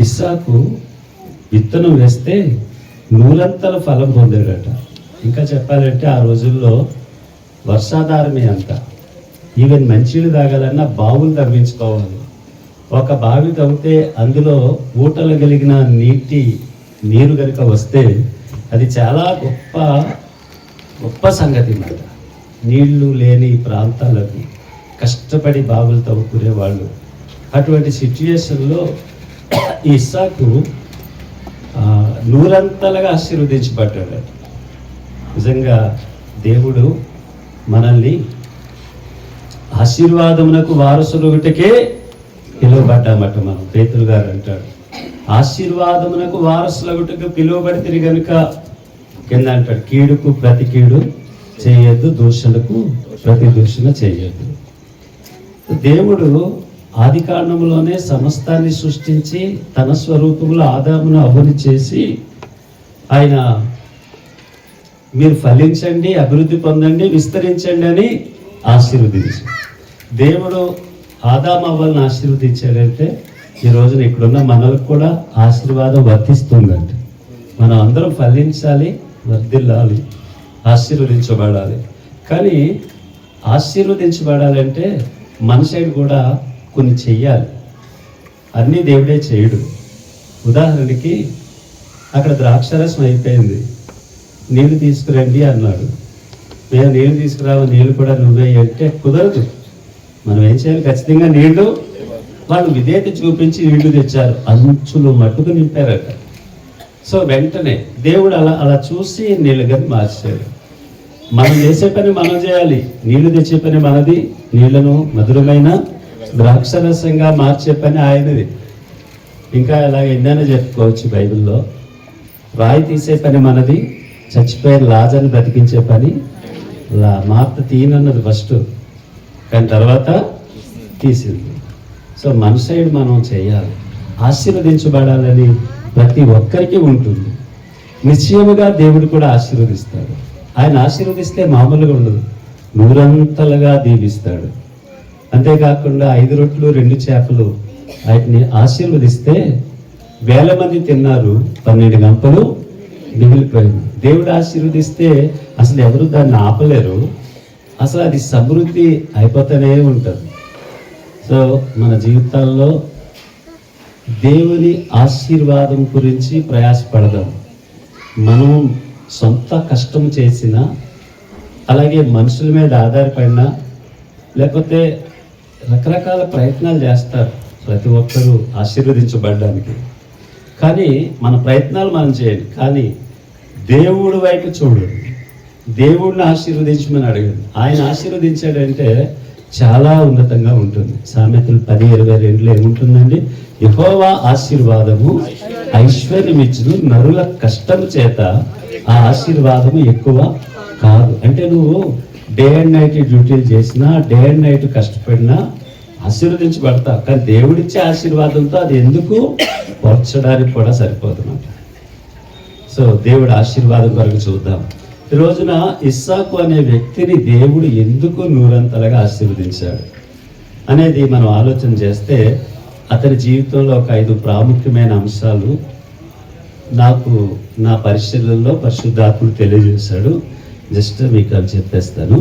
ఇస్సాకు విత్తనం వేస్తే 100 ఫలం పొందాడట. ఇంకా చెప్పాలంటే ఆ రోజుల్లో వర్షాధారమే అంత. ఈవెన్ మంచినీళ్ళు తాగాలన్నా బావులు తవ్వించుకోవాలి. ఒక బావి తవ్వితే అందులో ఊటలు కలిగిన నీరు కనుక వస్తే అది చాలా గొప్ప సంగతి మాట. నీళ్లు లేని ప్రాంతాలకు కష్టపడి బావులు తవ్వుకునేవాళ్ళు. అటువంటి సిచ్యుయేషన్లో ఈ ఇస్సాకు 100 ఆశీర్వదించబడ్డాడు. నిజంగా దేవుడు మనల్ని ఆశీర్వాదమునకు వారసులుగుటకే పిలువబడ్డామట. మనం పేతురు గారు అంటాడు, ఆశీర్వాదమునకు వారసులగుటకు పిలువబడితే కనుక కింద అంటాడు, కీడుకు ప్రతి కీడు చేయొద్దు, దూషణకు ప్రతి దూషణ చేయొద్దు. దేవుడు ఆది కాండంలోనే సమస్తాన్ని సృష్టించి తన స్వరూపంలో ఆదామును అవ్వని చేసి ఆయన మీరు ఫలించండి, అభివృద్ధి పొందండి, విస్తరించండి అని ఆశీర్వదించి దేవుడు ఆదాము అవ్వలను ఆశీర్వదించాడంటే ఈ రోజున ఇక్కడున్న మనలకు కూడా ఆశీర్వాదం వర్తిస్తుందండి. మనం అందరం ఫలించాలి, వర్ధిల్లాలి, ఆశీర్వదించబడాలి. కానీ ఆశీర్వదించబడాలంటే మన సైడ్ కూడా కొన్ని చెయ్యాలి. అన్నీ దేవుడే చేయడు. ఉదాహరణకి అక్కడ ద్రాక్షరసం అయిపోయింది, నీళ్లు తీసుకురండి అన్నాడు. మేము నీళ్లు తీసుకురావు, నీళ్ళు కూడా నువ్వే అంటే కుదరదు. మనం ఏం చేయాలి? ఖచ్చితంగా నీళ్లు, వాళ్ళు విధేయత చూపించి నీళ్లు తెచ్చారు, అంచులు మట్టుకు నింపారట. సో వెంటనే దేవుడు అలా చూసి నీళ్ళుగా మార్చాడు. మనం చేసే పని మనం చేయాలి, నీళ్లు తెచ్చే పని మనది, నీళ్లను మధురమైన ద్రాక్షరసంగా మార్చే పని ఆయనది. ఇంకా ఇలాగ ఎన్నైనా చెప్పుకోవచ్చు బైబిల్లో. రాయి తీసే పని మనది, చచ్చిపోయిన లాజర్ని బ్రతికించే పని మార్త తీయనన్నది ఫస్ట్, కానీ తర్వాత తీసింది. సో మన సైడ్ మనం చేయాలి. ఆశీర్వదించబడాలని ప్రతి ఒక్కరికి ఉంటుంది. నిశ్చయముగా దేవుడు కూడా ఆశీర్వదిస్తాడు. ఆయన ఆశీర్వదిస్తే మామూలుగా ఉండదు, 100 దీవిస్తాడు. అంతేకాకుండా 5 రొట్టెలు 2 చేపలు వాటిని ఆశీర్వదిస్తే 1000 మంది తిన్నారు, 12 గంపలు మిగిలిపోయింది. దేవుడు ఆశీర్వదిస్తే అసలు ఎవరు దాన్ని ఆపలేరు. అసలు అది సమృద్ధి అయిపోతూనే ఉంటుంది. సో మన జీవితాల్లో దేవుని ఆశీర్వాదం గురించి ప్రయాసపడదాం. మనం సొంత కష్టం చేసినా, అలాగే మనుషుల మీద ఆధారపడినా, లేకపోతే రకరకాల ప్రయత్నాలు చేస్తారు ప్రతి ఒక్కరూ ఆశీర్వదించబడడానికి. కానీ మన ప్రయత్నాలు మనం చేయండి, కానీ దేవుడి వైపు చూడండి. దేవుడిని ఆశీర్వదించమని అడగండి. ఆయన ఆశీర్వదించాడంటే చాలా ఉన్నతంగా ఉంటుంది. సామెతలు 10:22 ఏముంటుందండి? యెహోవా ఆశీర్వాదము ఐశ్వర్యమిచ్చును, నరుల కష్టం చేత ఆ ఆశీర్వాదము ఎక్కువ కాదు. అంటే నువ్వు డే అండ్ నైట్ డ్యూటీలు చేసినా, డే అండ్ నైట్ కష్టపడినా ఆశీర్వదించబడతా. కానీ దేవుడిచ్చే ఆశీర్వాదంతో అది ఎందుకు పోర్చడానికి కూడా సరిపోతున్నమాట. సో దేవుడు ఆశీర్వాదం కొరకు చూద్దాం. ఈ రోజున ఇస్సాకు అనే వ్యక్తిని దేవుడు ఎందుకు 100 ఆశీర్వదించాడు అనేది మనం ఆలోచన చేస్తే, అతని జీవితంలో ఒక 5 ప్రాముఖ్యమైన అంశాలు నాకు నా పరిశీలనలో పరిశుద్ధాత్ముడు తెలియజేశాడు. జస్ట్ మీకు అది చెప్పేస్తాను.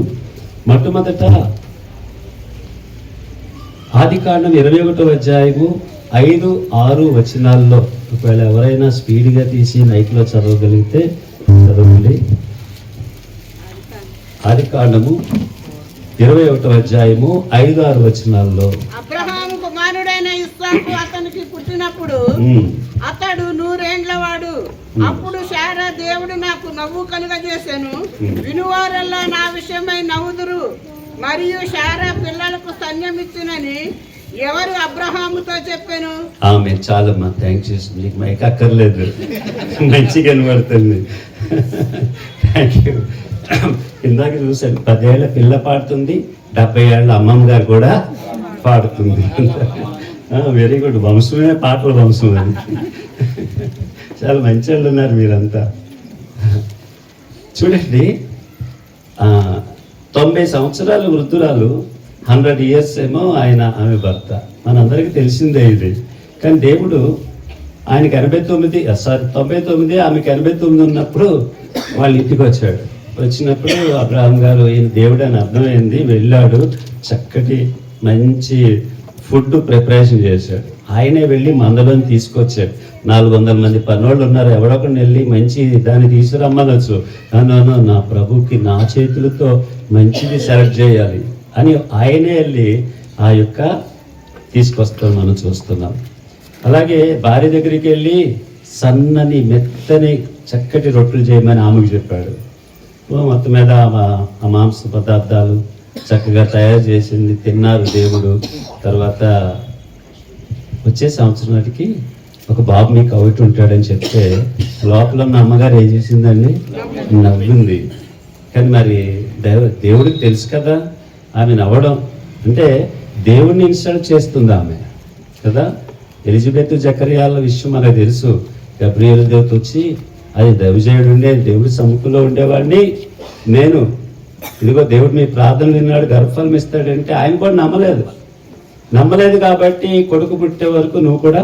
మొట్టమొదట ఆదికాండం 21వ అధ్యాయము 5-6 వచనాల్లో, ఒకవేళ ఎవరైనా స్పీడ్గా తీసి మైక్లో చదవగలిగితే చదవండి. ఆదికాండము 21వ అధ్యాయము 5-6 వచనాల్లో, అబ్రహాము కుమారుడైన ఇస్సాకు అతనికి పుట్టినప్పుడు అతడు 100 ఏండ్ల వాడు. అప్పుడు శారా, దేవుడు నాకు నవ్వు కలుగజేసెను, వినువారల్లా నా విషయమై నవ్వుదురు, మరియు శారా పిల్లలకు స్తన్యమిచ్చునని ఎవరు అబ్రహాముతో చెప్పాను. ఆమె చాలమ్మా, థ్యాంక్స్. మీకు మైక్ అక్కర్లేదు, మంచిగా కనబడుతుంది. Thank you. ఇందాక చూసాను, 10 ఏళ్ల పిల్ల పాడుతుంది, 70 ఏళ్ళ అమ్మమ్మ గారు కూడా పాడుతుంది. Very good. వంశమే పాటల వంశం అది. చాలా మంచి వాళ్ళు ఉన్నారు మీరంతా. చూడండి, 90 సంవత్సరాలు వృద్ధురాలు, 100 years ఏమో ఆమె భర్త. మనందరికీ తెలిసిందే ఇది. కానీ దేవుడు ఆయనకి 99 ఆమెకి 89 ఉన్నప్పుడు వాళ్ళ ఇంటికి వచ్చాడు. వచ్చినప్పుడు అబ్రహాం గారు ఈయన దేవుడు అని అర్థమైంది, వెళ్ళాడు, చక్కటి మంచి ఫుడ్ ప్రిపరేషన్ చేశాడు. ఆయనే వెళ్ళి మందలోని తీసుకొచ్చాడు. 400 మంది పనోళ్ళు ఉన్నారు, ఎవడొకరిని వెళ్ళి మంచి దాన్ని తీసుకురమ్మనొచ్చు. నా ప్రభుకి నా చేతులతో మంచిది సెలెక్ట్ చేయాలి అని ఆయనే వెళ్ళి ఆ యొక్క తీసుకొస్తాం మనం చూస్తున్నాం. అలాగే భార్య దగ్గరికి వెళ్ళి సన్నని మెత్తని చక్కటి రొట్టెలు చేయమని ఆమెకు చెప్పాడు. మొత్తం మీద ఆ మాంస పదార్థాలు చక్కగా తయారు చేసింది, తిన్నారు దేవుడు. తర్వాత వచ్చే సంవత్సరం నాటికి ఒక బాబు మీకు ఒకటి ఉంటాడని చెప్తే లోపల ఉన్న అమ్మగారు ఏం చేసిందండి, నవ్వింది. కానీ మరి దేవుడికి తెలుసు కదా ఆమె నవ్వడం అంటే దేవుడిని ఇన్సల్ట్ చేస్తుంది ఆమె కదా. ఎలిజబెత్ జకర్యాల విషయం మనకు తెలుసు. గబ్రియల్ దేవత వచ్చి అది దైవజయుడు ఉండే దేవుడి సముఖంలో ఉండేవాడిని నేను, ఇదిగో దేవుడు మీ ప్రార్థన విన్నాడు, గర్భఫలం ఇస్తాడంటే ఆయన కూడా నమ్మలేదు కాబట్టి కొడుకు పుట్టే వరకు నువ్వు కూడా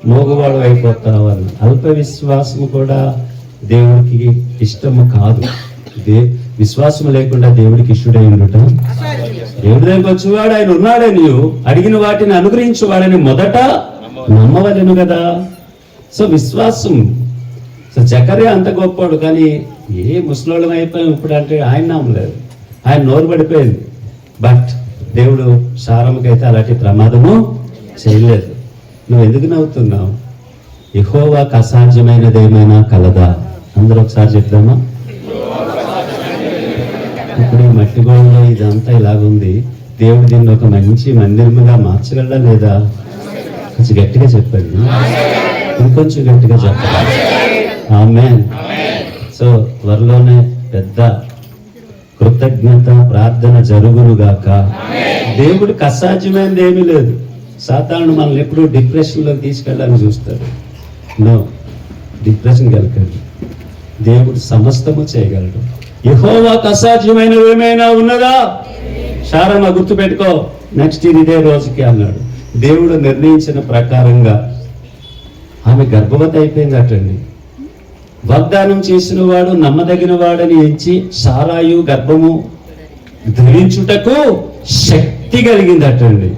మోగవాడు అయిపోతావు అన్న. అల్ప విశ్వాసము కూడా దేవుడికి ఇష్టము కాదు. విశ్వాసం లేకుండా దేవుడికి ఇష్టడై ఉండటం. దేవుడి దగ్గరికి వచ్చేవాడు ఆయన ఉన్నాడని, అడిగిన వాటిని అనుగ్రహించేవాడని మొదట నమ్మవలేను కదా. సో విశ్వాసం. సో జకర్యా అంత గొప్పవాడు, కానీ ఏ ముసలోళ్ళం అయిపోయాం ఇప్పుడు అంటే ఆయన నమ్మలేదు, ఆయన నోరు పడిపోయింది. బట్ దేవుడు సారమ్మకైతే అలాంటి ప్రమాదము చేయలేదు. నువ్వు ఎందుకు నవ్వుతున్నావు? యెహోవాకు అసాధ్యమైనది ఏమైనా కలదా? అందరూ ఒకసారి చెప్దామా? ఇప్పుడు ఈ మట్టి గోడలో ఇదంతా ఇలాగుంది, దేవుడు దీన్ని ఒక మంచి మందిరముగా మార్చగలడా లేదా? కొంచెం గట్టిగా చెప్పండి, ఇంకొంచెం గట్టిగా చెప్పండి. ఆమేన్. సో త్వరలోనే పెద్ద కృతజ్ఞత ప్రార్థన జరుగునుగాక. దేవుడికి అసాధ్యమైనది ఏమీ లేదు. సాతాను మనల్ని ఎప్పుడు డిప్రెషన్లోకి తీసుకెళ్ళాలని చూస్తాడు. నో, డిప్రెషన్కి వెళ్ళకండి. దేవుడు సమస్తము చేయగలడు. యెహోవాకు అసాధ్యమైనవి ఏమైనా ఉన్నదా? శారమ్మ గుర్తుపెట్టుకో, నెక్స్ట్ ఇదే రోజుకి అన్నాడు. దేవుడు నిర్ణయించిన ప్రకారంగా ఆమె గర్భవతి అయిపోయిందటండి. వాగ్దానం చేసిన వాడు నమ్మదగిన వాడని ఎంచి సారాయు గర్భము ధరించుటకు శక్తి కలిగిందటండి.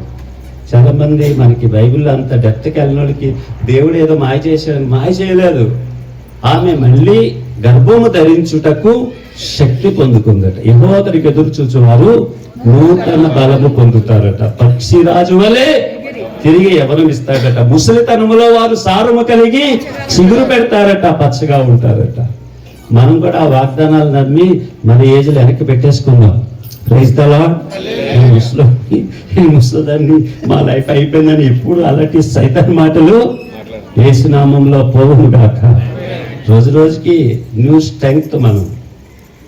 చాలా మంది మనకి బైబిల్లో అంత డెప్త్కి వెళ్ళినోడికి దేవుడు ఏదో మాయ చేశాడు, మాయ చేయలేదు. ఆమె మళ్ళీ గర్భము ధరించుటకు శక్తి పొందుకుందట. యెహోవాకి ఎదురు చూచువారు నూతన బలము పొందుతారట. పక్షిరాజు వలె తిరిగి ఎవరమిస్తాడట. ముసలితనములో వారు సారము కలిగి చిగురు పెడతారట, పచ్చగా ఉంటారట. మనం కూడా ఆ వాగ్దానాలు నమ్మి మన ఏజ్లో వెనక్కి పెట్టేసుకుందాం. Praise the Lord. ఈ ముసలిదాన్ని మా లైఫ్ అయిపోయిందని ఎప్పుడు అలాంటి సైతాన్ మాటలు యేసు నామంలో పోవును గాక. రోజు రోజుకి న్యూ స్ట్రెంగ్త్ మనం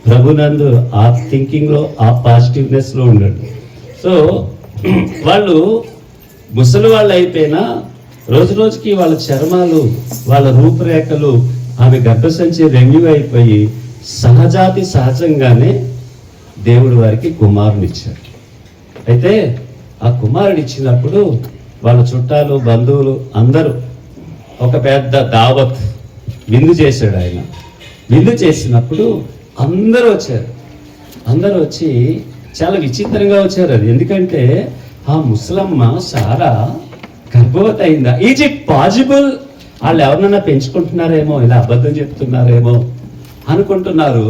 ప్రభునందు ఆ థింకింగ్లో ఆ పాజిటివ్నెస్లో ఉండండి. సో వాళ్ళు ముసలి వాళ్ళు అయిపోయినా రోజు రోజుకి వాళ్ళ చర్మాలు, వాళ్ళ రూపురేఖలు, ఆమె గర్భసంచి రెన్యూ అయిపోయి సహజంగానే దేవుడు వారికి కుమారునిచ్చాడు. అయితే ఆ కుమారుడు ఇచ్చినప్పుడు వాళ్ళ చుట్టాలు బంధువులు అందరూ ఒక పెద్ద దావత్ విందు చేశాడు ఆయన. విందు చేసినప్పుడు అందరూ వచ్చారు. అందరూ వచ్చి చాలా విచిత్రంగా వచ్చారు. అది ఎందుకంటే ఆ ముసలమ్మ సారా గర్భవతి అయిందా? Is it possible? వాళ్ళు ఎవరినైనా పెంచుకుంటున్నారేమో, ఇలా అబద్ధం చెప్తున్నారేమో అనుకుంటున్నారు.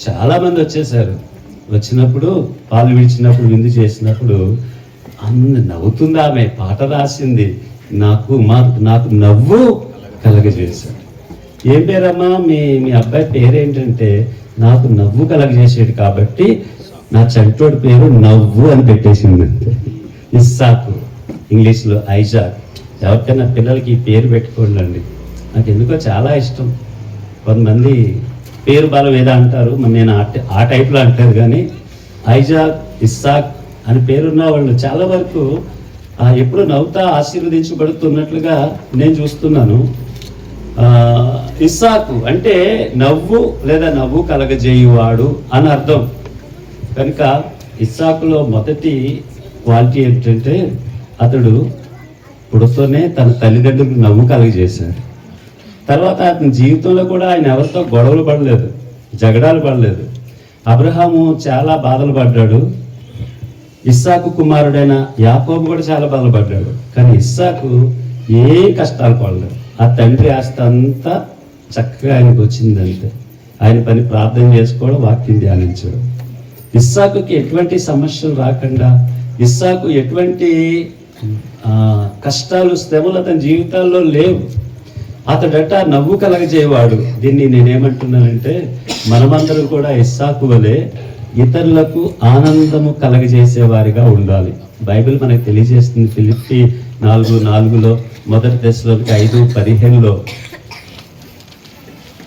చాలా మంది వచ్చేసారు. వచ్చినప్పుడు పాలు విడిచినప్పుడు విందు చేసినప్పుడు నవ్వుతుంది ఆమె. పాట రాసింది, నాకు నవ్వు కలగజేశాడు. ఏం పేరమ్మా మీ అబ్బాయి పేరేంటంటే, నాకు నవ్వు కలగజేసాడు కాబట్టి నా చంటోడి పేరు నవ్వు అని పెట్టేసింది. ఇస్సాకు, ఇంగ్లీష్లో ఐజాక్. ఎవరికైనా పిల్లలకి ఈ పేరు పెట్టుకోండి. నాకు ఎందుకో చాలా ఇష్టం. కొంతమంది పేరు బలం ఏదో అంటారు, నేను ఆ టైప్లో అంటారు. కానీ ఐజాక్, ఇస్సాక్ అని పేరున్న వాళ్ళు చాలా వరకు ఎప్పుడు నవ్వుతా ఆశీర్వదించబడుతున్నట్లుగా నేను చూస్తున్నాను. ఇస్సాకు అంటే నవ్వు లేదా నవ్వు కలగజేయువాడు అని అర్థం. కనుక ఇస్సాకులో మొదటి క్వాలిటీ ఏంటంటే అతడు పుడుతూనే తన తల్లిదండ్రులకు నవ్వు కలగజేశాడు. తర్వాత అతని జీవితంలో కూడా ఆయన ఎవరితో గొడవలు పడలేదు, జగడాలు పడలేదు. అబ్రహాము చాలా బాధలు పడ్డాడు. ఇస్సాకు కుమారుడైన యాకోబు కూడా చాలా బాధలు పడ్డాడు. కానీ ఇస్సాకు ఏ కష్టాలు పడలేదు. ఆ తండ్రి ఆస్తి అంతా చక్కగా ఆయనకు వచ్చిందంతే. ఆయన పని ప్రార్థన చేసుకోవడం, వాక్యం ధ్యానించడం. ఇస్సాకుకి ఎటువంటి సమస్యలు రాకుండా, ఇస్సాకు ఎటువంటి కష్టాలు, శ్రమలు అతని జీవితాల్లో లేవు. అతడట నవ్వు కలగజేవాడు. దీన్ని నేనేమంటున్నానంటే, మనమందరం కూడా ఇస్సాకు వలె ఇతరులకు ఆనందము కలగజేసేవారిగా ఉండాలి. బైబిల్ మనకు తెలియజేస్తుంది. ఫిలిప్పీ 4:4, మొదటి దశలోకి 5:15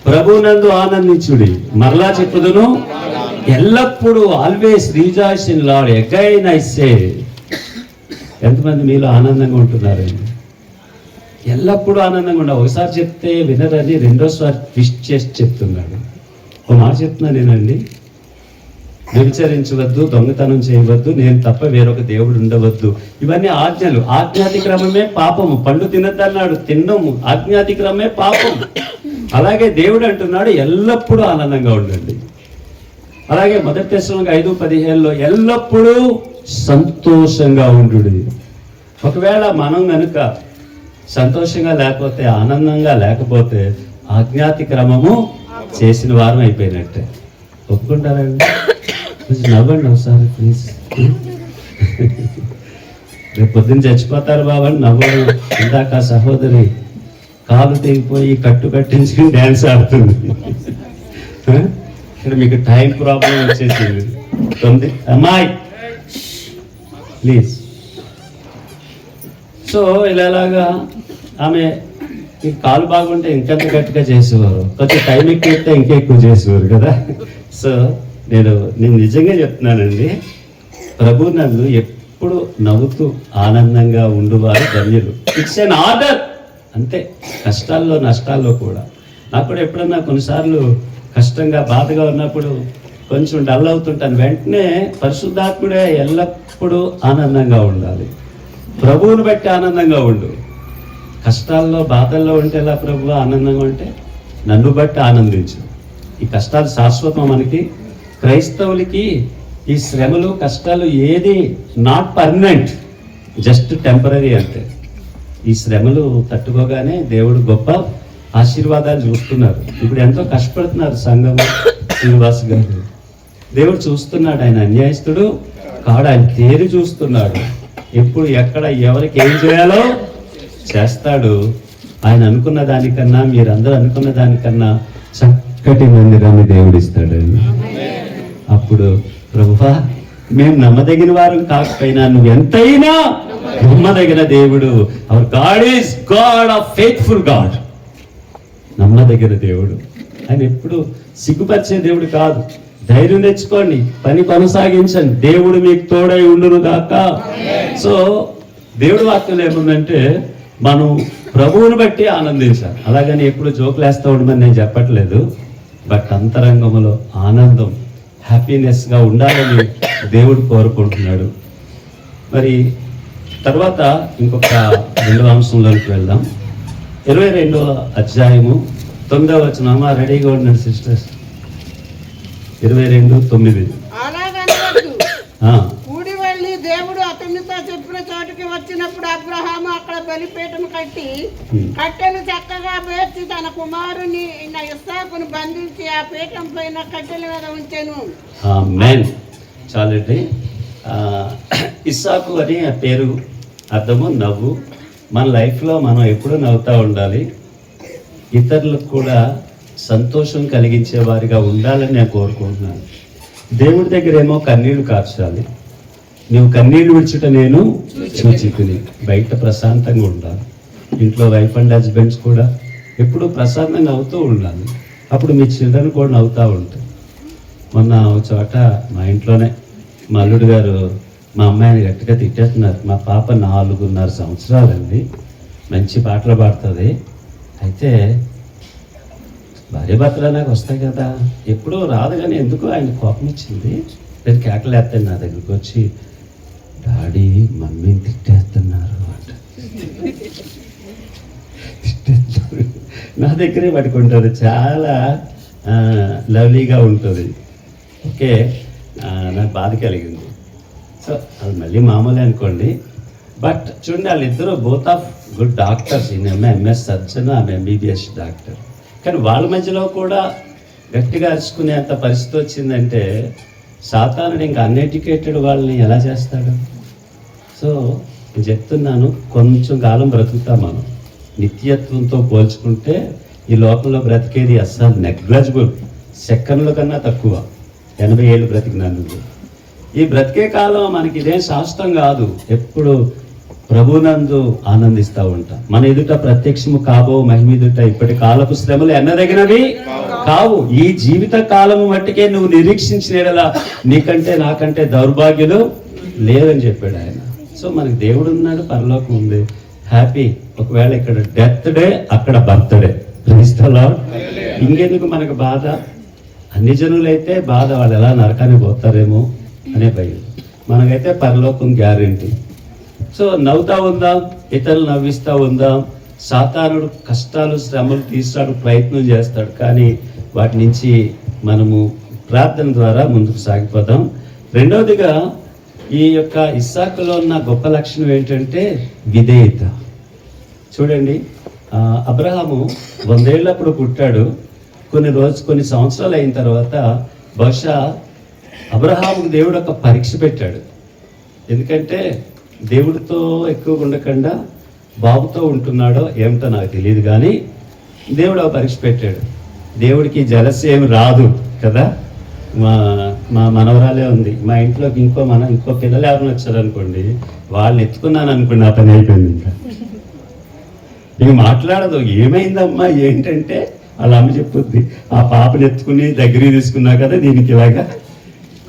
ప్రభునందు ఆనందించుడి. మరలా చెప్పుదును, ఎల్లప్పుడూ always rejoice in lord. Again I say. ఎంతమంది మీలో ఆనందంగా ఉంటున్నారండి? ఎల్లప్పుడూ ఆనందంగా ఉండాలి. ఒకసారి చెప్తే వినరని రెండోసారి ట్విస్ట్ చేసి చెప్తున్నాడు. ఒక మాట చెప్తున్నా నేనండి, వ్యభిచరించవద్దు, దొంగతనం చేయవద్దు, నేను తప్ప వేరొక దేవుడు ఉండవద్దు. ఇవన్నీ ఆజ్ఞలు. ఆజ్ఞాతిక్రమమే పాపము. పండు తినద్దన్నాడు, తిన్నము. ఆజ్ఞాతిక్రమమే పాపం. అలాగే దేవుడు అంటున్నాడు ఎల్లప్పుడూ ఆనందంగా ఉండండి. అలాగే మొదటి దశలోకి 5:15 ఎల్లప్పుడూ సంతోషంగా ఉండు. ఒకవేళ మనం కనుక సంతోషంగా లేకపోతే, ఆనందంగా లేకపోతే, ఆజ్ఞాతి క్రమము చేసిన వారం అయిపోయినట్టే. ఒప్పుకుంటారండి? కొంచెం నవ్వండి ఒకసారి ప్లీజ్. రేపు పొద్దున్న చచ్చిపోతారు బాబు అని నవ్వడం. ఇందాక సహోదరి కాలు తెగిపోయి కట్టు కట్టించుకుని డ్యాన్స్ ఆడుతుంది. ఇక్కడ మీకు టైం ప్రాబ్లం వచ్చేసింది. అమ్మాయి ప్లీజ్. సో ఇలాగా ఆమె కాలు బాగుంటే ఇంకెంత గట్టిగా చేసేవారు, కొంచెం టైం ఎక్కువ ఇంకా ఎక్కువ చేసేవారు కదా. సో నేను నిజంగా చెప్తున్నానండి, ప్రభు నన్ను ఎప్పుడు నవ్వుతూ ఆనందంగా ఉండువారు ధన్యులు. ఇట్స్ ఎన్ ఆర్డర్ అంతే. కష్టాల్లో నష్టాల్లో కూడా. నాకు కూడా ఎప్పుడన్నా కొన్నిసార్లు కష్టంగా బాధగా ఉన్నప్పుడు కొంచెం డల్ అవుతుంటాను. వెంటనే పరిశుద్ధాత్ముడే ఎల్లప్పుడూ ఆనందంగా ఉండాలి, ప్రభువుని బట్టి ఆనందంగా ఉండు. కష్టాల్లో బాధల్లో ఉంటే ఎలా ప్రభు ఆనందంగా ఉంటే, నన్ను బట్టి ఆనందించు. ఈ కష్టాలు శాశ్వతం. మనకి క్రైస్తవులకి ఈ శ్రమలు కష్టాలు ఏది నాట్ పర్మనెంట్, జస్ట్ టెంపరీ అంతే. ఈ శ్రమలు తట్టుకోగానే దేవుడు గొప్ప ఆశీర్వాదాలు చూస్తున్నారు. ఇప్పుడు ఎంతో కష్టపడుతున్నారు సంఘం, శ్రీనివాస్ గారు. దేవుడు చూస్తున్నాడు. ఆయన అన్యాయస్తుడు కాడు, ఆయన తేరి చూస్తున్నాడు. ఎప్పుడు ఎక్కడ ఎవరికి ఏం చేయాలో చేస్తాడు. ఆయన అనుకున్న దానికన్నా, మీరందరూ అనుకున్న దానికన్నా చక్కటి మందిరాన్ని దేవుడు ఇస్తాడండి. అప్పుడు ప్రభువా, మేము నమ్మదగిన వారం కాకపోయినా నువ్వు ఎంతైనా నమ్మదగిన దేవుడు. Hour God is God of faithful God. నమ్మదగిన దేవుడు. ఆయన ఎప్పుడు సిగ్గుపరిచే దేవుడు కాదు. ధైర్యం తెచ్చుకోండి, పని కొనసాగించండి, దేవుడు మీకు తోడై ఉండును గాక. సో దేవుడు వాక్యం ఏముందంటే, మనం ప్రభువుని బట్టి ఆనందించాలి. అలాగని ఎప్పుడు జోకులు వేస్తూ ఉండమని నేను చెప్పట్లేదు. బట్ అంతరంగంలో ఆనందం, హ్యాపీనెస్గా ఉండాలని దేవుడు కోరుకుంటున్నాడు. మరి తర్వాత ఇంకొక 2వ అంశంలోకి వెళ్దాం. 22వ అధ్యాయము 9వ వచనం. రెడీగా ఉండండి సిస్టర్స్. 22:9. కూడి వెళ్ళి దేవుడు అతనితో చెప్పిన చోటుకి వచ్చినప్పుడు అబ్రహాము అక్కడ బలిపీఠం కట్టెను చక్కగా పేర్చి తన కుమారుని ఇస్సాకును బంధించి ఆ పీఠం పైన కట్టెల మీద ఉంచెను. ఆమేన్. చాలండి. ఇస్సాకు అని ఆ పేరు అర్థము నవ్వు. మన లైఫ్లో మనం ఎప్పుడూ నవ్వుతూ ఉండాలి. ఇతరులకు కూడా సంతోషం కలిగించే వారిగా ఉండాలని నేను కోరుకుంటున్నాను. దేవుడి దగ్గర ఏమో కన్నీళ్లు కార్చాలి. నువ్వు కన్నీళ్లు విడిచుట నేను చూచితిని. బయట ప్రశాంతంగా ఉండాలి. ఇంట్లో వైఫ్ అండ్ హస్బెండ్స్ కూడా ఎప్పుడు ప్రశాంతంగా నవ్వుతూ ఉండాలి. అప్పుడు మీ చిల్డ్రన్ కూడా నవ్వుతూ ఉంటారు. మొన్న ఒక చోట మా ఇంట్లోనే మా అల్లుడు గారు మా అమ్మాయిని గట్టిగా తిట్టేస్తున్నారు. మా పాప 4.5 సంవత్సరాలండి, మంచి పాటలు పాడుతుంది. అయితే భార్య భర్తలు నాకు వస్తాయి కదా, ఎప్పుడూ రాదు. కానీ ఎందుకు ఆయన కోపం వచ్చింది. నేను కేకలేస్తాను నా దగ్గరికి వచ్చి, డాడీ మమ్మీని తిట్టేస్తున్నారు అంట. నా దగ్గరే పట్టుకుంటారు, చాలా లవ్లీగా ఉంటుంది. ఓకే, నాకు బాధ కలిగింది. సో అది మళ్ళీ మామూలే అనుకోండి. బట్ చూడండి, వాళ్ళిద్దరూ బోత్ ఆఫ్ గుడ్ డాక్టర్స్. ఈయన ఎంఎస్ సర్జన్, ఆమె ఎంబీబీఎస్ డాక్టర్. కానీ వాళ్ళ మధ్యలో కూడా గట్టిగా అరుచుకునేంత పరిస్థితి వచ్చిందంటే సాతానుడు ఇంకా అన్ఎడ్యుకేటెడ్ వాళ్ళని ఎలా చేస్తాడు? సో నేను చెప్తున్నాను, కొంచెం కాలం బ్రతుకుతాం మనం. నిత్యత్వంతో పోల్చుకుంటే ఈ లోకంలో బ్రతికేది అస్సలు నెగ్లెజిబుల్, సెకండ్ల కన్నా తక్కువ. 80 ఏళ్ళు బ్రతికినాను. ఈ బ్రతికే కాలం మనకి ఇదేం శాశ్వతం కాదు. ఎప్పుడు ప్రభునందు ఆనందిస్తూ ఉంటాం. మన ఎదుట ప్రత్యక్షము కాబో మహిమెదుట ఇప్పటి కాలపు శ్రమలు ఎన్నదగినవి కావు. ఈ జీవిత కాలము మట్టికే నువ్వు నిరీక్షించినలా నీకంటే నాకంటే దౌర్భాగ్యులు లేదని చెప్పాడు ఆయన. సో మనకి దేవుడు ఉన్నాడు, పరలోకం ఉంది, హ్యాపీ. ఒకవేళ ఇక్కడ డెత్ డే, అక్కడ బర్త్డే. ఇంకెందుకు మనకు బాధ? అన్ని జనులైతే బాధ, వాళ్ళు ఎలా నరకానికి పోతారేమో అనే భయం. మనకైతే పరలోకం గ్యారెంటీ. సో నవ్వుతా ఉందాం, ఇతరులు నవ్విస్తూ ఉందాం. సాతానుడు కష్టాలు శ్రమలు తీర్చడానికి ప్రయత్నం చేస్తాడు, కానీ వాటి నుంచి మనము ప్రార్థన ద్వారా ముందుకు సాగిపోతాం. రెండవదిగా ఈ యొక్క ఇస్సాకులో ఉన్న గొప్ప లక్షణం ఏంటంటే విధేయత. చూడండి, అబ్రహాము 100 ఏళ్ళప్పుడు పుట్టాడు. కొన్ని సంవత్సరాలు అయిన తర్వాత బహుశా అబ్రహాముకు దేవుడు ఒక పరీక్ష పెట్టాడు. ఎందుకంటే దేవుడితో ఎక్కువగా ఉండకుండా బాబుతో ఉంటున్నాడో ఏమిటో నాకు తెలియదు, కానీ దేవుడు ఒక పరీక్ష పెట్టాడు. దేవుడికి జలసి ఏమి రాదు కదా. మా మనవరాలే ఉంది, మా ఇంట్లోకి ఇంకో పిల్లలు ఎవరైనా వచ్చారనుకోండి, వాళ్ళని ఎత్తుకున్నాను అనుకోండి, ఆ పని అయిపోయింది. ఇంక మాట్లాడదు. ఏమైందమ్మా ఏంటంటే వాళ్ళ అమ్మ చెప్పుద్ది, ఆ పాపని ఎత్తుకుని దగ్గరికి తీసుకున్నా కదా, దీనికి ఇలాగా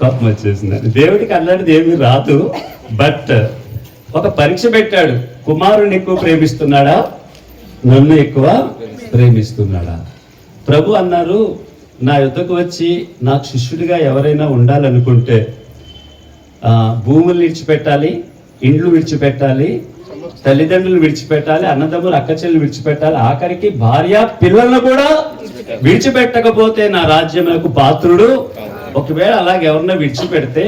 కోపం వచ్చేసింది. దేవుడికి అట్లాంటిది ఏమీ రాదు. బట్ ఒక పరీక్ష పెట్టాడు. కుమారుని ఎక్కువ ప్రేమిస్తున్నాడా, నన్ను ఎక్కువ ప్రేమిస్తున్నాడా? ప్రభు అన్నారు, నా యుద్ధకు వచ్చి నాకు శిష్యుడిగా ఎవరైనా ఉండాలనుకుంటే భూములు విడిచిపెట్టాలి, ఇండ్లు విడిచిపెట్టాలి, తల్లిదండ్రులు విడిచిపెట్టాలి, అన్నదమ్ములు అక్కచెల్లు విడిచిపెట్టాలి, ఆఖరికి భార్య పిల్లలను కూడా విడిచిపెట్టకపోతే నా రాజ్యములకు పాత్రుడు. ఒకవేళ అలాగే ఎవరన్నా విడిచిపెడితే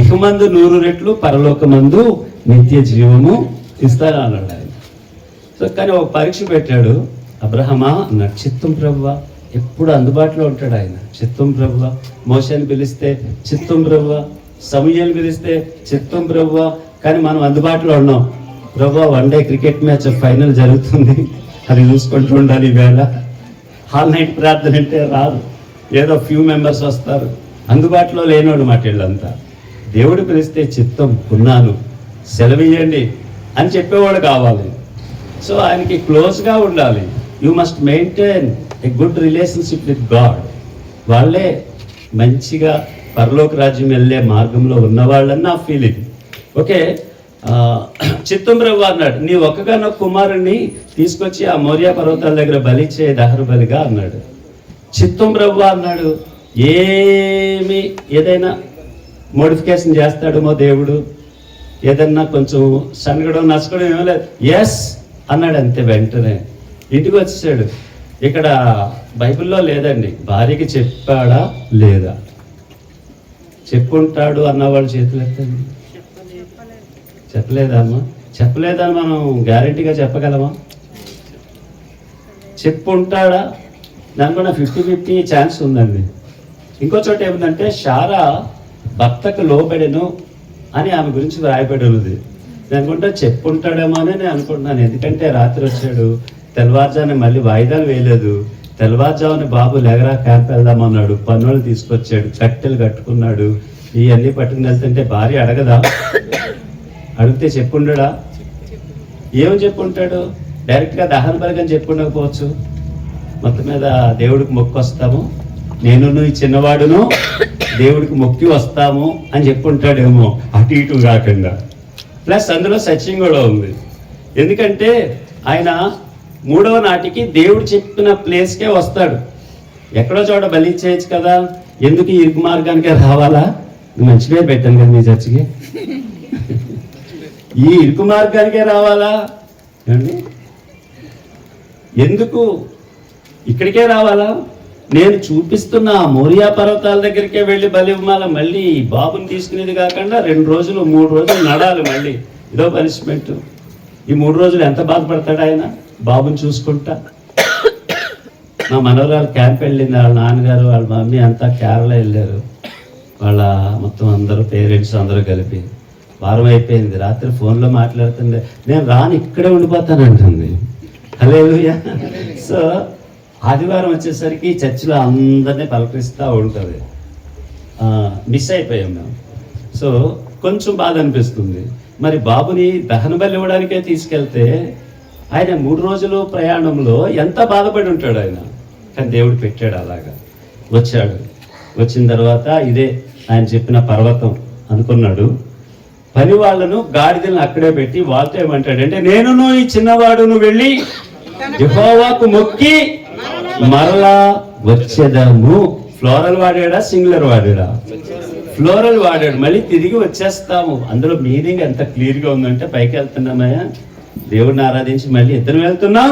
ఇహమందు 100 రెట్లు, పరలోకమందు నిత్య జీవము ఇస్తాను అన్నాడు ఆయన. సో కానీ ఒక పరీక్ష పెట్టాడు. అబ్రహమా అన్నాడు. చిత్తం ప్రభువా. ఎప్పుడు అందుబాటులో ఉంటాడు ఆయన. చిత్తం ప్రభువా. మోషేని పిలిస్తే చిత్తం ప్రభువా, సమూయేలుని పిలిస్తే చిత్తం ప్రభువా. కానీ మనం అందుబాటులో ఉన్నాం. ప్రభువా, 1 డే క్రికెట్ మ్యాచ్ ఫైనల్ జరుగుతుంది, అది చూసుకుంటూ ఉండాలి. ఈవేళ హాల్ నైట్ ప్రార్థన అంటే రాదు, ఏదో ఫ్యూ మెంబర్స్ వస్తారు. అందుబాటులో లేనోడు మాట వీళ్ళంతా. దేవుడు పిలిస్తే చిత్తం ఉన్నాను, సెలవియ్యండి అని చెప్పేవాడు కావాలి. సో ఆయనకి క్లోజ్గా ఉండాలి. You must maintain a good relationship with God. వాళ్ళే మంచిగా పరలోక రాజ్యం వెళ్ళే మార్గంలో ఉన్నవాళ్ళని నా ఫీలింగ్. ఓకే, చిత్తం ప్రభు అన్నాడు, నీ ఒక్కగానొక్క కుమారుణ్ణి తీసుకొచ్చి ఆ మోరియా పర్వతాల దగ్గర బలిచ్చే దహన బలిగా అన్నాడు. చిత్తం ప్రభు అన్నాడు. ఏదైనా మోడిఫికేషన్ చేస్తాడేమో దేవుడు, ఏదన్నా కొంచెం సనగడం నచ్చడం ఏమో లేదు, ఎస్ అన్నాడు అంతే. వెంటనే ఇంటికి వచ్చేసాడు. ఇక్కడ బైబిల్లో లేదండి, భార్యకి చెప్పాడా లేదా? చెప్పుంటాడు అన్నవాళ్ళు చేతులు ఎత్తండి. చెప్పలేదమ్మా? చెప్పలేదని మనం గ్యారంటీగా చెప్పగలమా? చెప్పుంటాడా? దానికన్నా 50-50 ఛాన్స్ ఉందండి. ఇంకో చోట ఏముందంటే శారా భర్తకు లోబడెను అని ఆమె గురించి రాయబడి ఉన్నది. నేను అనుకుంటా చెప్పుంటాడేమో అని నేను అనుకుంటున్నాను. ఎందుకంటే రాత్రి వచ్చాడు, తెల్లవారుజామున మళ్ళీ వాయిదాలు వేయలేదు. తెల్లవారుజామున బాబు లేగరా క్యాంప్ వెళ్దామన్నాడు, పన్నులు తీసుకొచ్చాడు, కట్టెలు కట్టుకున్నాడు, ఇవన్నీ పట్టుకుని వెళ్తుంటే భార్య అడగదా? అడిగితే చెప్పుండడా? ఏమని చెప్పుంటాడు? డైరెక్ట్గా దహన బలిగని చెప్పుండకపోవచ్చు. మొత్తం మీద దేవుడికి మొక్కి వస్తాము, నేను ఈ చిన్నవాడును దేవుడికి మొక్కి వస్తాము అని చెప్పుంటాడేమో, అటు ఇటు కాకుండా. ప్లస్ అందులో సత్యం కూడా ఉంది. ఎందుకంటే ఆయన 3వ నాటికి దేవుడు చెప్పిన ప్లేస్కే వస్తాడు. ఎక్కడో చోట బలి చేయొచ్చు కదా, ఎందుకు ఈ ఇరుకు మార్గానికే రావాలా? మంచి పేరు పెట్టాను కదా మీ చర్చికి, ఈ ఇరుకు మార్గానికే రావాలా? ఎందుకు ఇక్కడికే రావాలా? నేను చూపిస్తున్న ఆ మోరియా పర్వతాల దగ్గరికే వెళ్ళి బలి ఇవ్వాలా? మళ్ళీ ఈ బాబుని తీసుకునేది కాకుండా 2 రోజులు 3 రోజులు నడాలి మళ్ళీ. ఇదో పనిష్మెంట్. ఈ 3 రోజులు ఎంత బాధపడతాడు ఆయన బాబుని చూసుకుంటా. మా మనవరాలు క్యాంప్ వెళ్ళింది, వాళ్ళ నాన్నగారు వాళ్ళ మమ్మీ అంతా కేరళ వెళ్ళారు. వాళ్ళ మొత్తం అందరూ పేరెంట్స్ అందరూ కలిపి వారం అయిపోయింది. రాత్రి ఫోన్లో మాట్లాడుతుండే, నేను రాను ఇక్కడే ఉండిపోతానంటుంది. హల్లెలూయా. సో ఆదివారం వచ్చేసరికి చర్చిలో అందరినీ పలకరిస్తూ ఉంటుంది. మిస్ అయిపోయాం మేము. సో కొంచెం బాధ అనిపిస్తుంది. మరి బాబుని దహన బలి ఇవ్వడానికే తీసుకెళ్తే ఆయన 3 రోజులు ప్రయాణంలో ఎంత బాధపడి ఉంటాడు ఆయన. కానీ దేవుడు పెట్టాడు అలాగా. వచ్చాడు. వచ్చిన తర్వాత ఇదే ఆయన చెప్పిన పర్వతం అనుకున్నాడు. పని వాళ్ళను గాడిదలను అక్కడే పెట్టి వాళ్ళతో ఏమంటాడంటే, నేనును ఈ చిన్నవాడును వెళ్ళి యెహోవాకు మొక్కి మరలా వచ్చేదాము. ఫ్లోరల్ వాడాడా సింగులర్ వాడాడా? ఫ్లోరల్ వాడాడు. మళ్ళీ తిరిగి వచ్చేస్తాము. అందులో మీనింగ్ ఎంత క్లియర్గా ఉందంటే, పైకి వెళ్తున్నామయ్యా దేవుడిని ఆరాధించి మళ్ళీ ఇద్దరం వెళ్తున్నాం,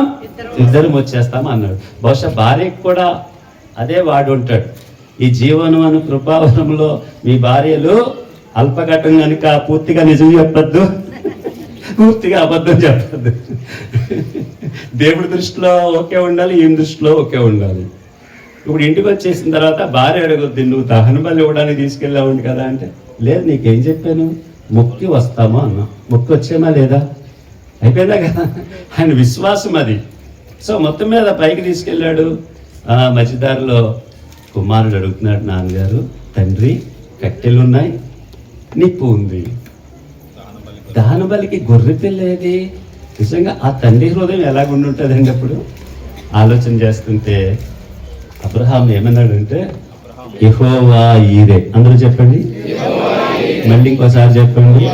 ఇద్దరం వచ్చేస్తాం అన్నాడు. బహుశా భార్యకు కూడా అదే వాడు ఉంటాడు. ఈ జీవనం అను కృపావనంలో మీ భార్యలు అల్పఘటం కనుక పూర్తిగా నిజం చెప్పద్దు, పూర్తిగా అబద్ధం చెప్పద్దు. దేవుడి దృష్టిలో ఒకే ఉండాలి, ఈయన దృష్టిలో ఒకే ఉండాలి. ఇప్పుడు ఇంటికి వచ్చేసిన తర్వాత భార్య అడుగుద్ది, నువ్వు దహన బలి ఇవ్వడానికి తీసుకెళ్ళావు కదా అంటే, లేదు నీకేం చెప్పాను, మొక్కి వస్తామా అన్నా. మొక్కి వచ్చేమా లేదా? అయిపోయిందా కదా. ఆయన విశ్వాసం అది. సో మొత్తం మీద పైకి తీసుకెళ్ళాడు. మధ్యదారిలో కుమారుడు అడుగుతున్నాడు, నాన్నగారు తండ్రి కట్టెలు ఉన్నాయి, నిప్పు ఉంది, దహన బలికి గొర్రె పిల్లేది? నిజంగా ఆ తండ్రి హృదయం ఎలాగుండుంటుందండి అప్పుడు ఆలోచన చేస్తుంటే. అబ్రహాం ఏమన్నాడంటే, యెహోవా ఈరే. అందరూ చెప్పండి, మళ్ళీ ఇంకోసారి చెప్పండి.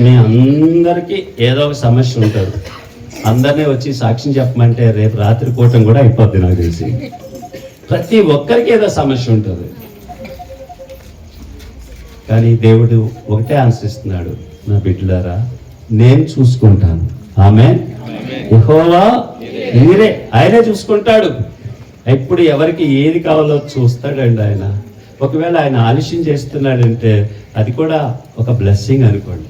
మీ అందరికీ ఏదో ఒక సమస్య ఉంటుంది. అందరినీ వచ్చి సాక్ష్యం చెప్పమంటే రేపు రాత్రి కూటం కూడా అయిపోద్ది నాకు తెలిసి. ప్రతి ఒక్కరికి ఏదో సమస్య ఉంటుంది. కానీ దేవుడు ఒకటే ఆన్సరిస్తున్నాడు, నా బిడ్డలారా నేను చూసుకుంటాను. ఆమేన్. యెహోవా ఈరే, ఆయనే చూసుకుంటాడు. ఇప్పుడు ఎవరికి ఏది కావాలో చూస్తాడండి ఆయన. ఒకవేళ ఆయన ఆలస్యం చేస్తున్నాడంటే అది కూడా ఒక బ్లెస్సింగ్ అనుకోండి.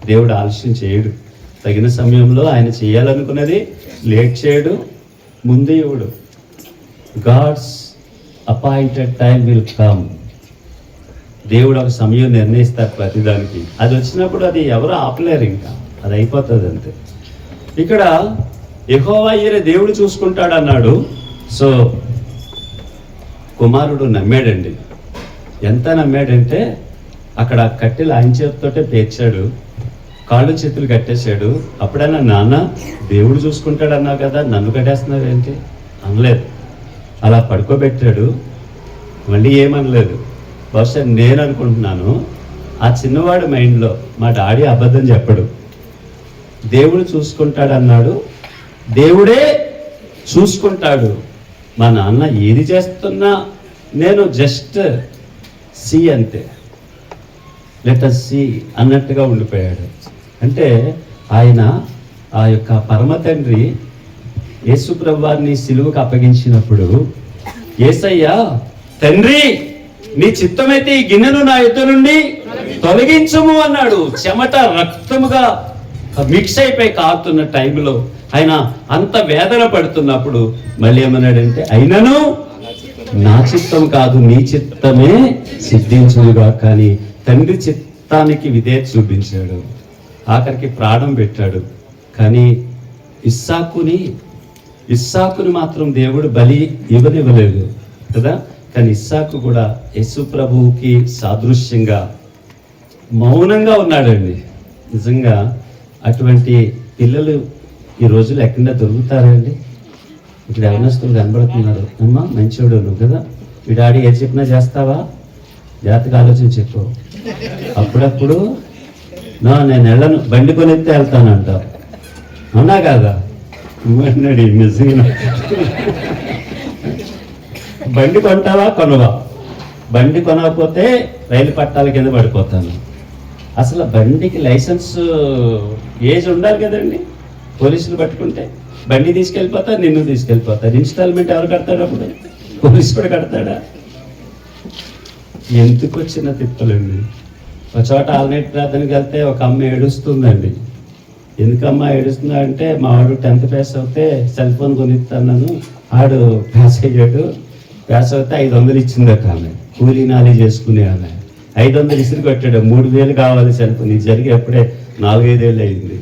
దేవుడు ఆలస్యం చేయడు. తగిన సమయంలో ఆయన చేయాలనుకున్నది లేట్ చేయడు, ముందు ఇవ్వడు. God's appointed time will come. దేవుడు ఒక సమయం నిర్ణయిస్తారు ప్రతిదానికి. అది వచ్చినప్పుడు అది ఎవరు ఆపలేరు, ఇంకా అది అయిపోతుంది అంతే. ఇక్కడ యెహోవా ఈరే దేవుడు చూసుకుంటాడు అన్నాడు. సో కుమారుడు నమ్మాడండి. ఎంత నమ్మాడంటే అక్కడ కట్టెలు ఆయన చేతితోటే పేర్చాడు, కాళ్ళు చేతులు కట్టేశాడు. అప్పుడైనా నాన్న దేవుడు చూసుకుంటాడు అన్నావు కదా, నన్ను కట్టేస్తున్నావు ఏంటి అనలేదు. అలా పడుకోబెట్టాడు, మళ్ళీ ఏమనలేదు. బహుశా నేను అనుకుంటున్నాను ఆ చిన్నవాడు మైండ్లో మా డాడీ అబద్ధం చెప్పడు, దేవుడు చూసుకుంటాడు అన్నాడు, దేవుడే చూసుకుంటాడు. మా నాన్న ఏది చేస్తున్నా నేను జస్ట్ సి అంతే, లెట్ us see అన్నట్టుగా ఉండిపోయాడు. అంటే ఆయన ఆ యొక్క పరమ తండ్రి యేసు ప్రభువారిని సిలువకు అప్పగించినప్పుడు, యేసయ్య తండ్రి నీ చిత్తమైతే ఈ గిన్నెను నా యుద్ధ నుండి తొలగించము అన్నాడు. చెమట రక్తముగా మిక్స్ అయిపోయి కారుతున్న టైంలో ఆయన అంత వేదన పడుతున్నప్పుడు మళ్ళీ ఏమన్నాడంటే, అయినను నా చిత్తం కాదు నీ చిత్తమే సిద్ధించుగా. కానీ తండ్రి చిత్తానికి విధేయత చూపించాడు, ఆఖరికి ప్రాణం పెట్టాడు. కానీ ఇస్సాకుని మాత్రం దేవుడు బలి ఇవ్వనివ్వలేదు కదా. కానీ ఇస్సాకు కూడా యేసు ప్రభువుకి సాదృశ్యంగా మౌనంగా ఉన్నాడండి. నిజంగా అటువంటి పిల్లలు ఈ రోజులు ఎక్కడ దొరుకుతారండి? ఇక్కడ యవనస్తులు కనబడుతున్నారు. అమ్మా మంచోడు నువ్వు కదా, మీ డాడీ ఏది చెప్పినా చేస్తావా? జాతక ఆలోచన చెప్పు. అప్పుడప్పుడు నేను వెళ్ళను, బండి కొనిస్తే వెళ్తానంట. అవునా కాదా? అన్నాడు నిజంగా. బండి కొంటావా కొనవా? బండి కొనకపోతే రైలు పట్టాల కింద పడిపోతాను. అసలు బండికి లైసెన్స్ ఏజ్ ఉండాలి కదండి, పోలీసులు పట్టుకుంటే. బండి తీసుకెళ్ళిపోతా, నిన్ను తీసుకెళ్ళిపోతారు. ఇన్స్టాల్మెంట్ ఎవరు కడతాడు? అప్పుడు పోలీసు కూడా కడతాడా? ఎందుకు వచ్చిన తిప్పలండి. ఒక చోట ఆల్నైట్ ప్రార్థనకి వెళ్తే ఒక అమ్మ ఏడుస్తుందండి. ఎందుకమ్మా ఏడుస్తుందా అంటే, మా వాడు 10th పాస్ అవుతే సెల్ ఫోన్ కొనిస్తాను, ఆడు పాస్ అయ్యాడు, పాస్ అవుతే 500 ఇచ్చింది ఒక ఆమె, కూలీ నాలి చేసుకునే ఆమె. 500 ఇసురు కొట్టాడు, 3000 కావాలి సెల్ ఫోన్. ఇది జరిగి అప్పుడే 4-5 ఏళ్ళు అయింది.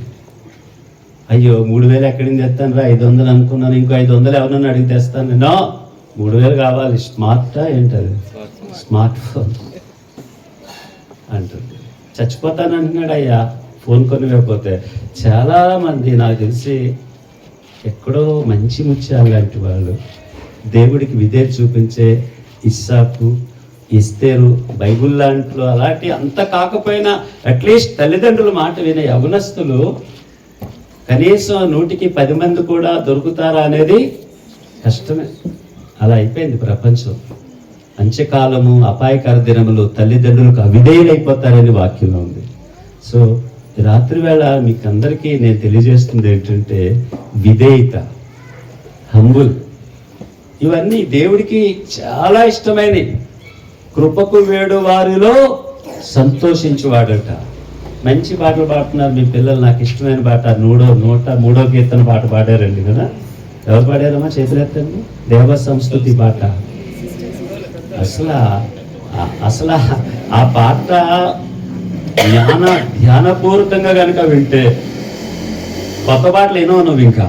అయ్యో 3000 ఎక్కడి నుంచి తెస్తాను రా, 500 అనుకున్నాను, ఇంకో 500 ఎవరన్నా అడిగి తెస్తాను. నో, 3000 కావాలి. స్మార్టా ఏంటది? స్మార్ట్ ఫోన్ అంటుంది. చచ్చిపోతానంటున్నాడు అయ్యా ఫోన్ కొనివ్వకపోతే. చాలామంది నాకు తెలిసి ఎక్కడో మంచి ముత్యాలు లాంటి వాళ్ళు, దేవుడికి విధేయత చూపించే ఇస్సాకు, ఎస్తేరు, బైబుల్ లాంట్లో అలాంటి అంత కాకపోయినా అట్లీస్ట్ తల్లిదండ్రుల మాట వినే యవనస్తులు కనీసం 100కి 10 మంది కూడా దొరుకుతారా అనేది కష్టమే. అలా అయిపోయింది ప్రపంచం. అంత్యకాలము, అపాయకర దినములు తల్లిదండ్రులకు అవిధేయులైపోతారని వాక్యంలో ఉంది. సో రాత్రి వేళ మీకు అందరికీ నేను తెలియజేస్తుంది ఏంటంటే, విధేయత, హంబుల్, ఇవన్నీ దేవుడికి చాలా ఇష్టమైనవి. కృపకు వేడు వారిలో సంతోషించువాడట. మంచి పాటలు పాడుతున్నారు మీ పిల్లలు. నాకు ఇష్టమైన పాట 103వ కీర్తన పాట పాడారండి కదా. ఎవరు పాడారమ్మా? చేతులు ఎత్తండి. దేవ సంస్కృతి పాట. అసలు ఆ పాట ధ్యానపూర్వకంగా కనుక వింటే, కొత్త పాటలు ఏనో నువ్వు ఇంకా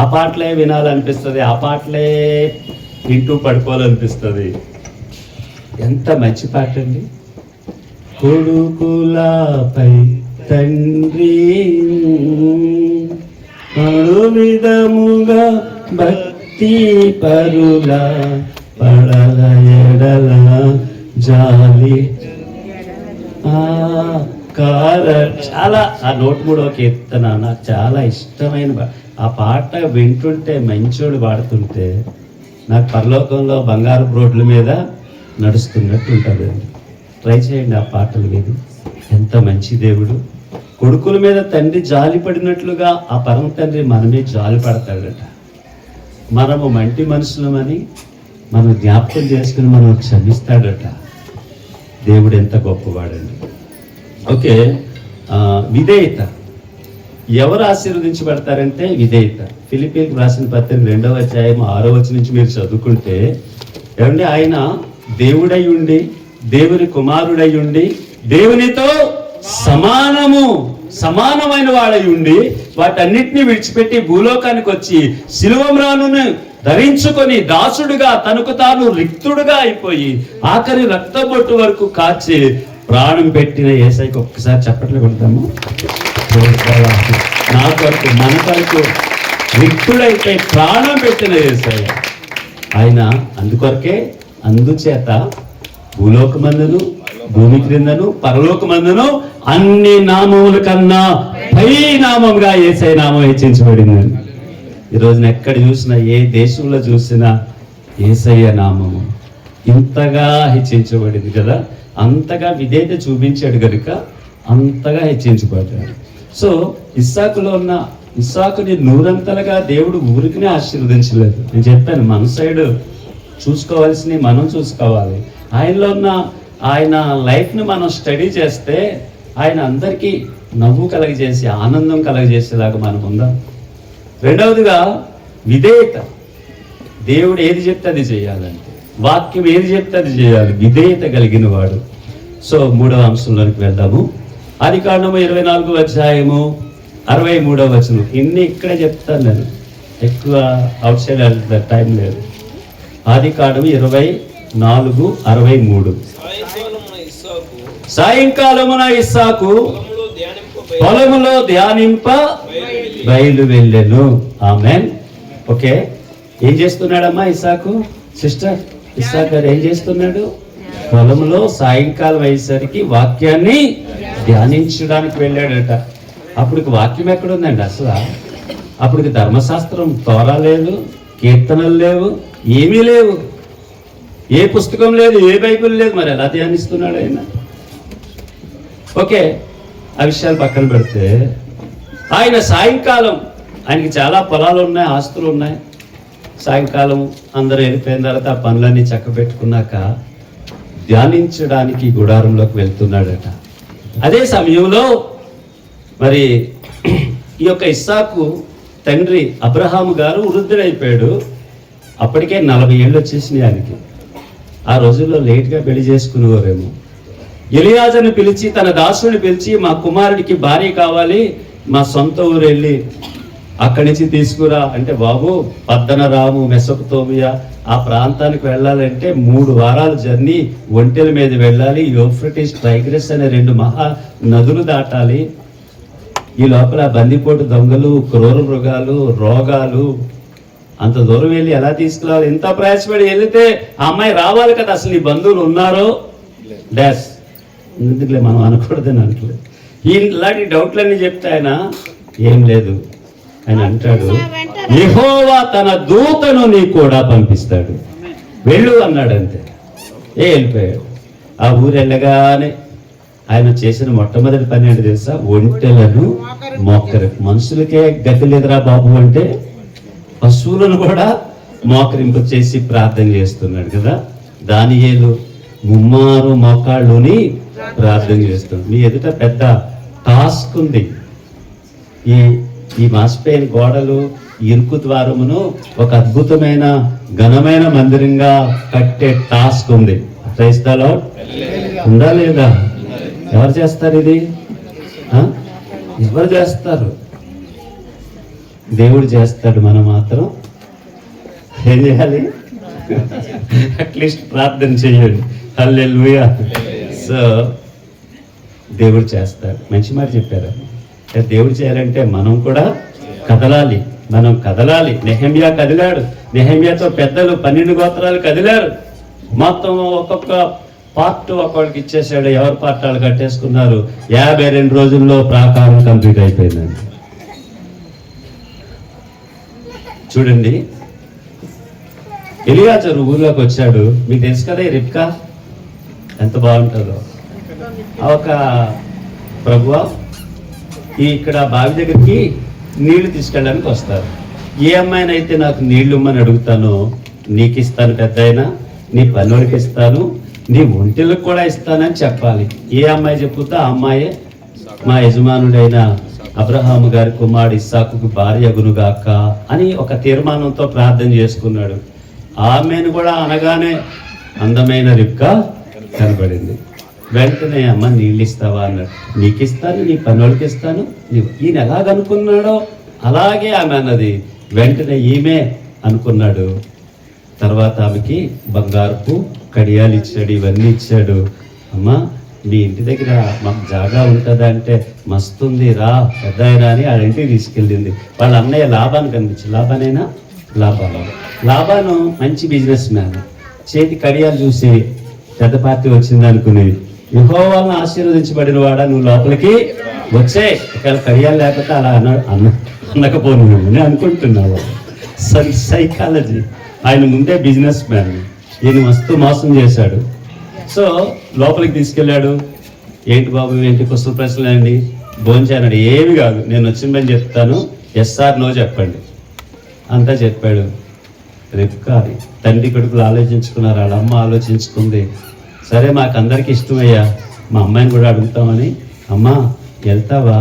ఆ పాటలే వినాలనిపిస్తుంది, ఆ పాటలే వింటూ పడుకోవాలనిపిస్తుంది. ఎంత మంచి పాట అండి. కొడుకులపై తండ్రి పలు విధముగా భక్తి పరుల పడల ఎడల జాలి. చాలా ఆ 103వ కీర్తన నాకు చాలా ఇష్టమైన. ఆ పాట వింటుంటే, మంచోడు పాడుతుంటే, నాకు పరలోకంలో బంగారు రోడ్ల మీద నడుస్తున్నట్టు ఉంటుంది. ట్రై చేయండి ఆ పాటలు విని. ఎంత మంచి దేవుడు. కొడుకుల మీద తండ్రి జాలి పడినట్లుగా ఆ పరమ తండ్రి మనమే జాలి పడతాడట. మనము మంటి మనుషులమని మనం జ్ఞాపకం చేసుకుని మనం క్షమిస్తాడట. దేవుడు ఎంత గొప్పవాడండి. ఓకే, విధేయత. ఎవరు ఆశీర్వదించబడతారంటే విధేయత. ఫిలిప్పీలకు రాసిన పత్రిక 2వ అధ్యాయం 6వ వచనం నుంచి మీరు చదువుకుంటే, ఏమండి, ఆయన దేవుడై ఉండి, దేవుని కుమారుడై ఉండి, దేవునితో సమానమైన వాడై ఉండి, వాటన్నిటిని విడిచిపెట్టి భూలోకానికి వచ్చి శిలువమ్రానును ధరించుకొని దాసుడుగా తనకు తాను రిక్తుడుగా అయిపోయి ఆఖరి రక్తబొట్టు వరకు కాచి ప్రాణం పెట్టిన యేసయ్యకి ఒక్కసారి చప్పట్లు కొడతాము. నా కొరకు, మన కొరకు రిక్తుడైతే ప్రాణం పెట్టిన యేసయ్య ఆయన. అందుచేత భూలోకమందును, భూమి క్రిందను, పరలోకమందును అన్ని నామముల కన్నా పై నామముగా యేసయ్య నామం హెచ్చించబడిందని. ఈ రోజున ఎక్కడ చూసినా, ఏ దేశంలో చూసినా యేసయ్య నామము ఇంతగా హెచ్చించబడింది కదా. అంతగా విధేయత చూపించాడు కనుక అంతగా హెచ్చించబడ్డాడు. సో ఇస్సాకుని 100 దేవుడు ఊరికినే ఆశీర్వదించలేదు. నేను చెప్పాను, మన సైడ్ చూసుకోవాల్సినవి మనం చూసుకోవాలి. ఆయనలో ఉన్న ఆయన లైఫ్ని మనం స్టడీ చేస్తే ఆయన అందరికీ నవ్వు కలగజేసి, ఆనందం కలగజేసేలాగా మనం ఉందాం. రెండవదిగా విధేయత. దేవుడు ఏది చెప్తే అది చేయాలంటే, వాక్యం ఏది చెప్తే అది చేయాలి. విధేయత కలిగిన వాడు. సో 3వ అంశంలోనికి వెళ్దాము. ఆదికాండము 24వ అధ్యాయము 63వ వచనం. ఇన్ని ఇక్కడే చెప్తాను నేను, ఎక్కువ అవుట్ సైడ్ వెళ్తా టైం లేదు. ఆదికాండము 24:63. సాయంకాలమున ఇస్సాకు పొలములో ధ్యానింప బయలు వెళ్ళెను. ఆమేన్. ఓకే, ఏం చేస్తున్నాడమ్మా ఇస్సాకు? సిస్టర్, ఇస్సాకు గారు ఏం చేస్తున్నాడు? పొలంలో సాయంకాలం అయ్యేసరికి వాక్యాన్ని ధ్యానించడానికి వెళ్ళాడట. అప్పటికి వాక్యం ఎక్కడుందండి అసలు? అప్పటికి ధర్మశాస్త్రం తోరా లేదు, కీర్తనలు లేవు, ఏమీ లేవు, ఏ పుస్తకం లేదు, ఏ బైబిల్ లేదు. మరి ఎలా ధ్యానిస్తున్నాడు ఆయన? ఓకే, ఆ విషయాలు పక్కన పెడితే, ఆయన సాయంకాలం ఆయనకి చాలా పొలాలు ఉన్నాయి, ఆస్తులు ఉన్నాయి. సాయంకాలం అందరూ వెళ్ళిపోయిన తర్వాత ఆ పనులన్నీ చక్కబెట్టుకున్నాక ధ్యానించడానికి గుడారంలోకి వెళ్తున్నాడట. అదే సమయంలో మరి ఈ యొక్క ఇస్సాకు తండ్రి అబ్రహాము గారు వృద్ధుడైపోయాడు. అప్పటికే 40 ఏళ్ళు వచ్చేసినాయి ఆయనకి. ఆ రోజుల్లో లేట్గా పెళ్లి చేసుకునేవారేమో. ఎలియాజరుని పిలిచి, తన దాసుని పిలిచి, మా కుమారుడికి భార్య కావాలి, మా సొంత ఊరు వెళ్ళి అక్కడి నుంచి తీసుకురా అంటే, బాబు పద్దనరాము మెసొపతోమియా ఆ ప్రాంతానికి వెళ్ళాలంటే 3 వారాల జర్నీ, ఒంటెల మీద వెళ్ళాలి, యూఫ్రటీస్ టైగ్రస్ అనే 2 మహా నదులు దాటాలి. ఈ లోపల బందిపోటు దొంగలు, క్రూర మృగాలు, రోగాలు, అంత దూరం వెళ్ళి ఎలా తీసుకురావాలి? ఎంత ప్రయాసపడి వెళితే ఆ అమ్మాయి రావాలి కదా. అసలు నీ బంధువులు ఉన్నారో డాష్ ఎందుకులే మనం అనకూడదని అంటలేదు. ఇలాంటి డౌట్లన్నీ చెప్తే ఆయన ఏం లేదు, ఆయన అంటాడు, యెహోవా తన దూతను నీ కూడా పంపిస్తాడు, వెళ్ళు అన్నాడు. అంతే, వెళ్ళిపోయాడు. ఆ ఊరు వెళ్ళగానే ఆయన చేసిన మొట్టమొదటి పని ఏంటి తెలుసా? ఒంటెలను మోకరి. మనుషులకే గతి లేదురా బాబు అంటే పశువులను కూడా మోకరింపు చేసి ప్రార్థన చేస్తున్నాడు కదా. దానియేలు ముమ్మారు మోకాళ్ళుని ప్రార్థన చేస్తున్నాడు. మీ ఎదుట పెద్ద టాస్క్ ఉంది. ఈ మాసిపోయిన గోడలు, ఇరుకు ద్వారమును ఒక అద్భుతమైన ఘనమైన మందిరంగా కట్టే టాస్క్ ఉంది. Praise the Lord. ఉందా లేదా? ఎవరు చేస్తారు ఇది? ఎవరు చేస్తారు? దేవుడు చేస్తాడు. మనం మాత్రం ఏం చేయాలి? అట్లీస్ట్ ప్రార్థన చేయండి. హల్లెలూయా. సో దేవుడు చేస్తాడు. మంచి మాట చెప్పారు. దేవుడు చేయాలంటే మనం కూడా కదలాలి. మనం కదలాలి. నెహెమ్యా కదిలాడు. నెహెమ్యాతో పెద్దలు 12 గోత్రాలు కదిలారు. మొత్తం ఒక్కొక్క పార్ట్ ఒక్కొక్కడికి ఇచ్చేసాడు. ఎవరి పార్ట్ వాళ్ళు కట్టేసుకున్నారు. 52 రోజుల్లో ప్రాకారం కంప్లీట్ అయిపోయిందండి. చూడండి, ఎలియాజరు ఊర్లోకి వచ్చాడు. మీకు తెలుసు కదా ఈ రిబ్కా ఎంత బాగుంటుందో. ఒక ప్రభువా ఇక్కడ బావి దగ్గరికి నీళ్లు తీసుకెళ్ళడానికి వస్తారు. ఏ అమ్మాయినైతే నాకు నీళ్లు ఇమ్మని అడుగుతానో నీకు ఇస్తాను, పెద్దయినా నీ పనులకి ఇస్తాను, నీ ఒంటిలకు కూడా ఇస్తానని చెప్పాలి. ఏ అమ్మాయి చెప్పుతా ఆ అమ్మాయే మా యజమానుడైన అబ్రహాము గారి కుమారుడు ఇస్సాకుకు భార్య అగునుగాక అని ఒక తీర్మానంతో ప్రార్థన చేసుకున్నాడు. ఆమెను కూడా అనగానే అందమైన రిబ్కా కనబడింది. వెంటనే అమ్మ నీళ్ళు ఇస్తావా అన్నాడు. నీకు ఇస్తాను, నీ పనులకి ఇస్తాను. ఈయన ఎలాగనుకున్నాడో అలాగే ఆమె అన్నది. వెంటనే ఈమె అనుకున్నాడు. తర్వాత ఆమెకి బంగారపు కడియాలు ఇచ్చాడు, ఇవన్నీ ఇచ్చాడు. అమ్మ మీ ఇంటి దగ్గర మాకు జాగా ఉంటుందా అంటే, మస్తుంది రా పెద్దాయన అని వాళ్ళ ఇంటికి తీసుకెళ్ళింది. వాళ్ళ అన్నయ్య లాభాన్ని కనిపించింది. లాభాను మంచి బిజినెస్ మ్యాన్. చేతి కడియాలు చూసి పెద్ద పార్టీ వచ్చింది అనుకుని, యెహోవాను ఆశీర్వదించబడిన వాడా నువ్వు లోపలికి వచ్చే, ఒకవేళ కడియాలు లేకపోతే అలా అనకపోను అని అనుకుంటున్నావు. సైకాలజీ. ఆయన ముందే బిజినెస్ మ్యాన్. ఈయన మస్తు మోసం చేశాడు. సో లోపలికి తీసుకెళ్ళాడు. ఏంటి బాబు, ఏంటి కుశల ప్రశ్నలు అండి, భోంచేయన్నాడు. ఏమి కాదు, నేను వచ్చిన పని చెప్తాను, ఎస్ఆర్ నో చెప్పండి అంతా చెప్పాడు. రిబ్కా తండ్రి కొడుకులు ఆలోచించుకున్నారు. వాళ్ళ అమ్మ ఆలోచించుకుంది. సరే మాకు అందరికి ఇష్టమయ్యా, మా అమ్మాయిని కూడా అడుగుతామని. అమ్మ వెళ్తావా?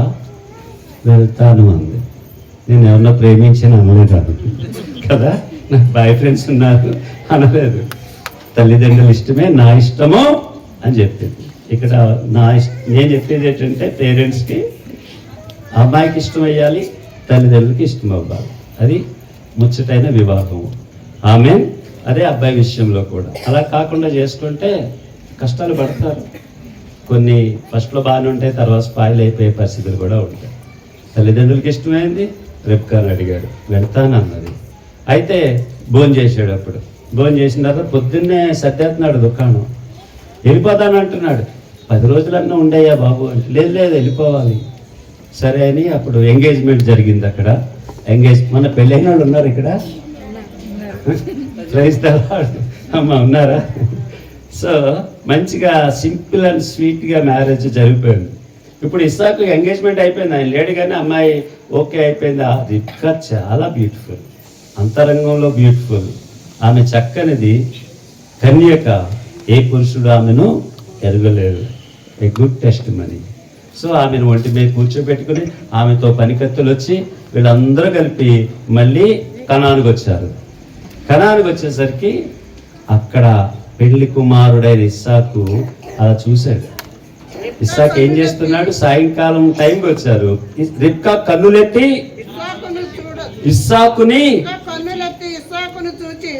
వెళ్తాను అంది. నేను ఎవరన్నా ప్రేమించిన అమ్మనే కాదు కదా, నాకు బాయ్ ఫ్రెండ్స్ ఉన్నారు అనలేదు. తల్లిదండ్రుల ఇష్టమే నా ఇష్టము అని చెప్పింది. ఇక్కడ నేను చెప్పేది ఏంటంటే, పేరెంట్స్కి అమ్మాయికి ఇష్టం అయ్యాలి, తల్లిదండ్రులకి ఇష్టం అవ్వాలి. అది ముచ్చటైన వివాహం. ఆమె అదే అబ్బాయి విషయంలో కూడా అలా కాకుండా చేసుకుంటే కష్టాలు పడతారు. కొన్ని ఫస్ట్లో బాగానే ఉంటాయి, తర్వాత స్పాయిల్ అయిపోయే పరిస్థితులు కూడా ఉంటాయి. తల్లిదండ్రులకి ఇష్టమైంది. రిబ్కాని అడిగాడు, వెళ్తానన్నది. అయితే భోజనం చేసాడు. అప్పుడు భోజనం చేసిన తర్వాత పొద్దున్నే సర్దేస్తున్నాడు దుకాణం. వెళ్ళిపోతాను అంటున్నాడు. 10 రోజులన్నా ఉండేయా బాబు అంటే, లేదు వెళ్ళిపోవాలి. సరే అని అప్పుడు ఎంగేజ్మెంట్ జరిగింది అక్కడ. మన పెళ్ళైన వాళ్ళు ఉన్నారు ఇక్కడ? Praise the Lord. అమ్మ ఉన్నారా? సో మంచిగా సింపుల్ అండ్ స్వీట్గా మ్యారేజ్ జరిగిపోయింది. ఇప్పుడు ఇస్సాకు ఎంగేజ్మెంట్ అయిపోయింది, ఆయన లేడు కానీ అమ్మాయి ఓకే అయిపోయింది. ఆ రిబ్కా చాలా బ్యూటిఫుల్, అంతరంగంలో బ్యూటిఫుల్. ఆమె చక్కనిది, కన్యక, ఏ పురుషుడు ఆమెను ఎరగలేదు. A good testimony. So ఆమెను ఒంటి మీద కూర్చోబెట్టుకుని ఆమెతో పనికత్తులు వచ్చి వీళ్ళందరూ కలిపి మళ్ళీ కనానుకు వచ్చారు. కనానుకు వచ్చేసరికి అక్కడ పెళ్లి కుమారుడైన ఇస్సాకు అలా చూశాడు. ఇస్సాకు ఏం చేస్తున్నాడు? సాయంకాలం టైంకి వచ్చారు. రిబ్కా కన్నులెత్తి ఇస్సాకుని చూచి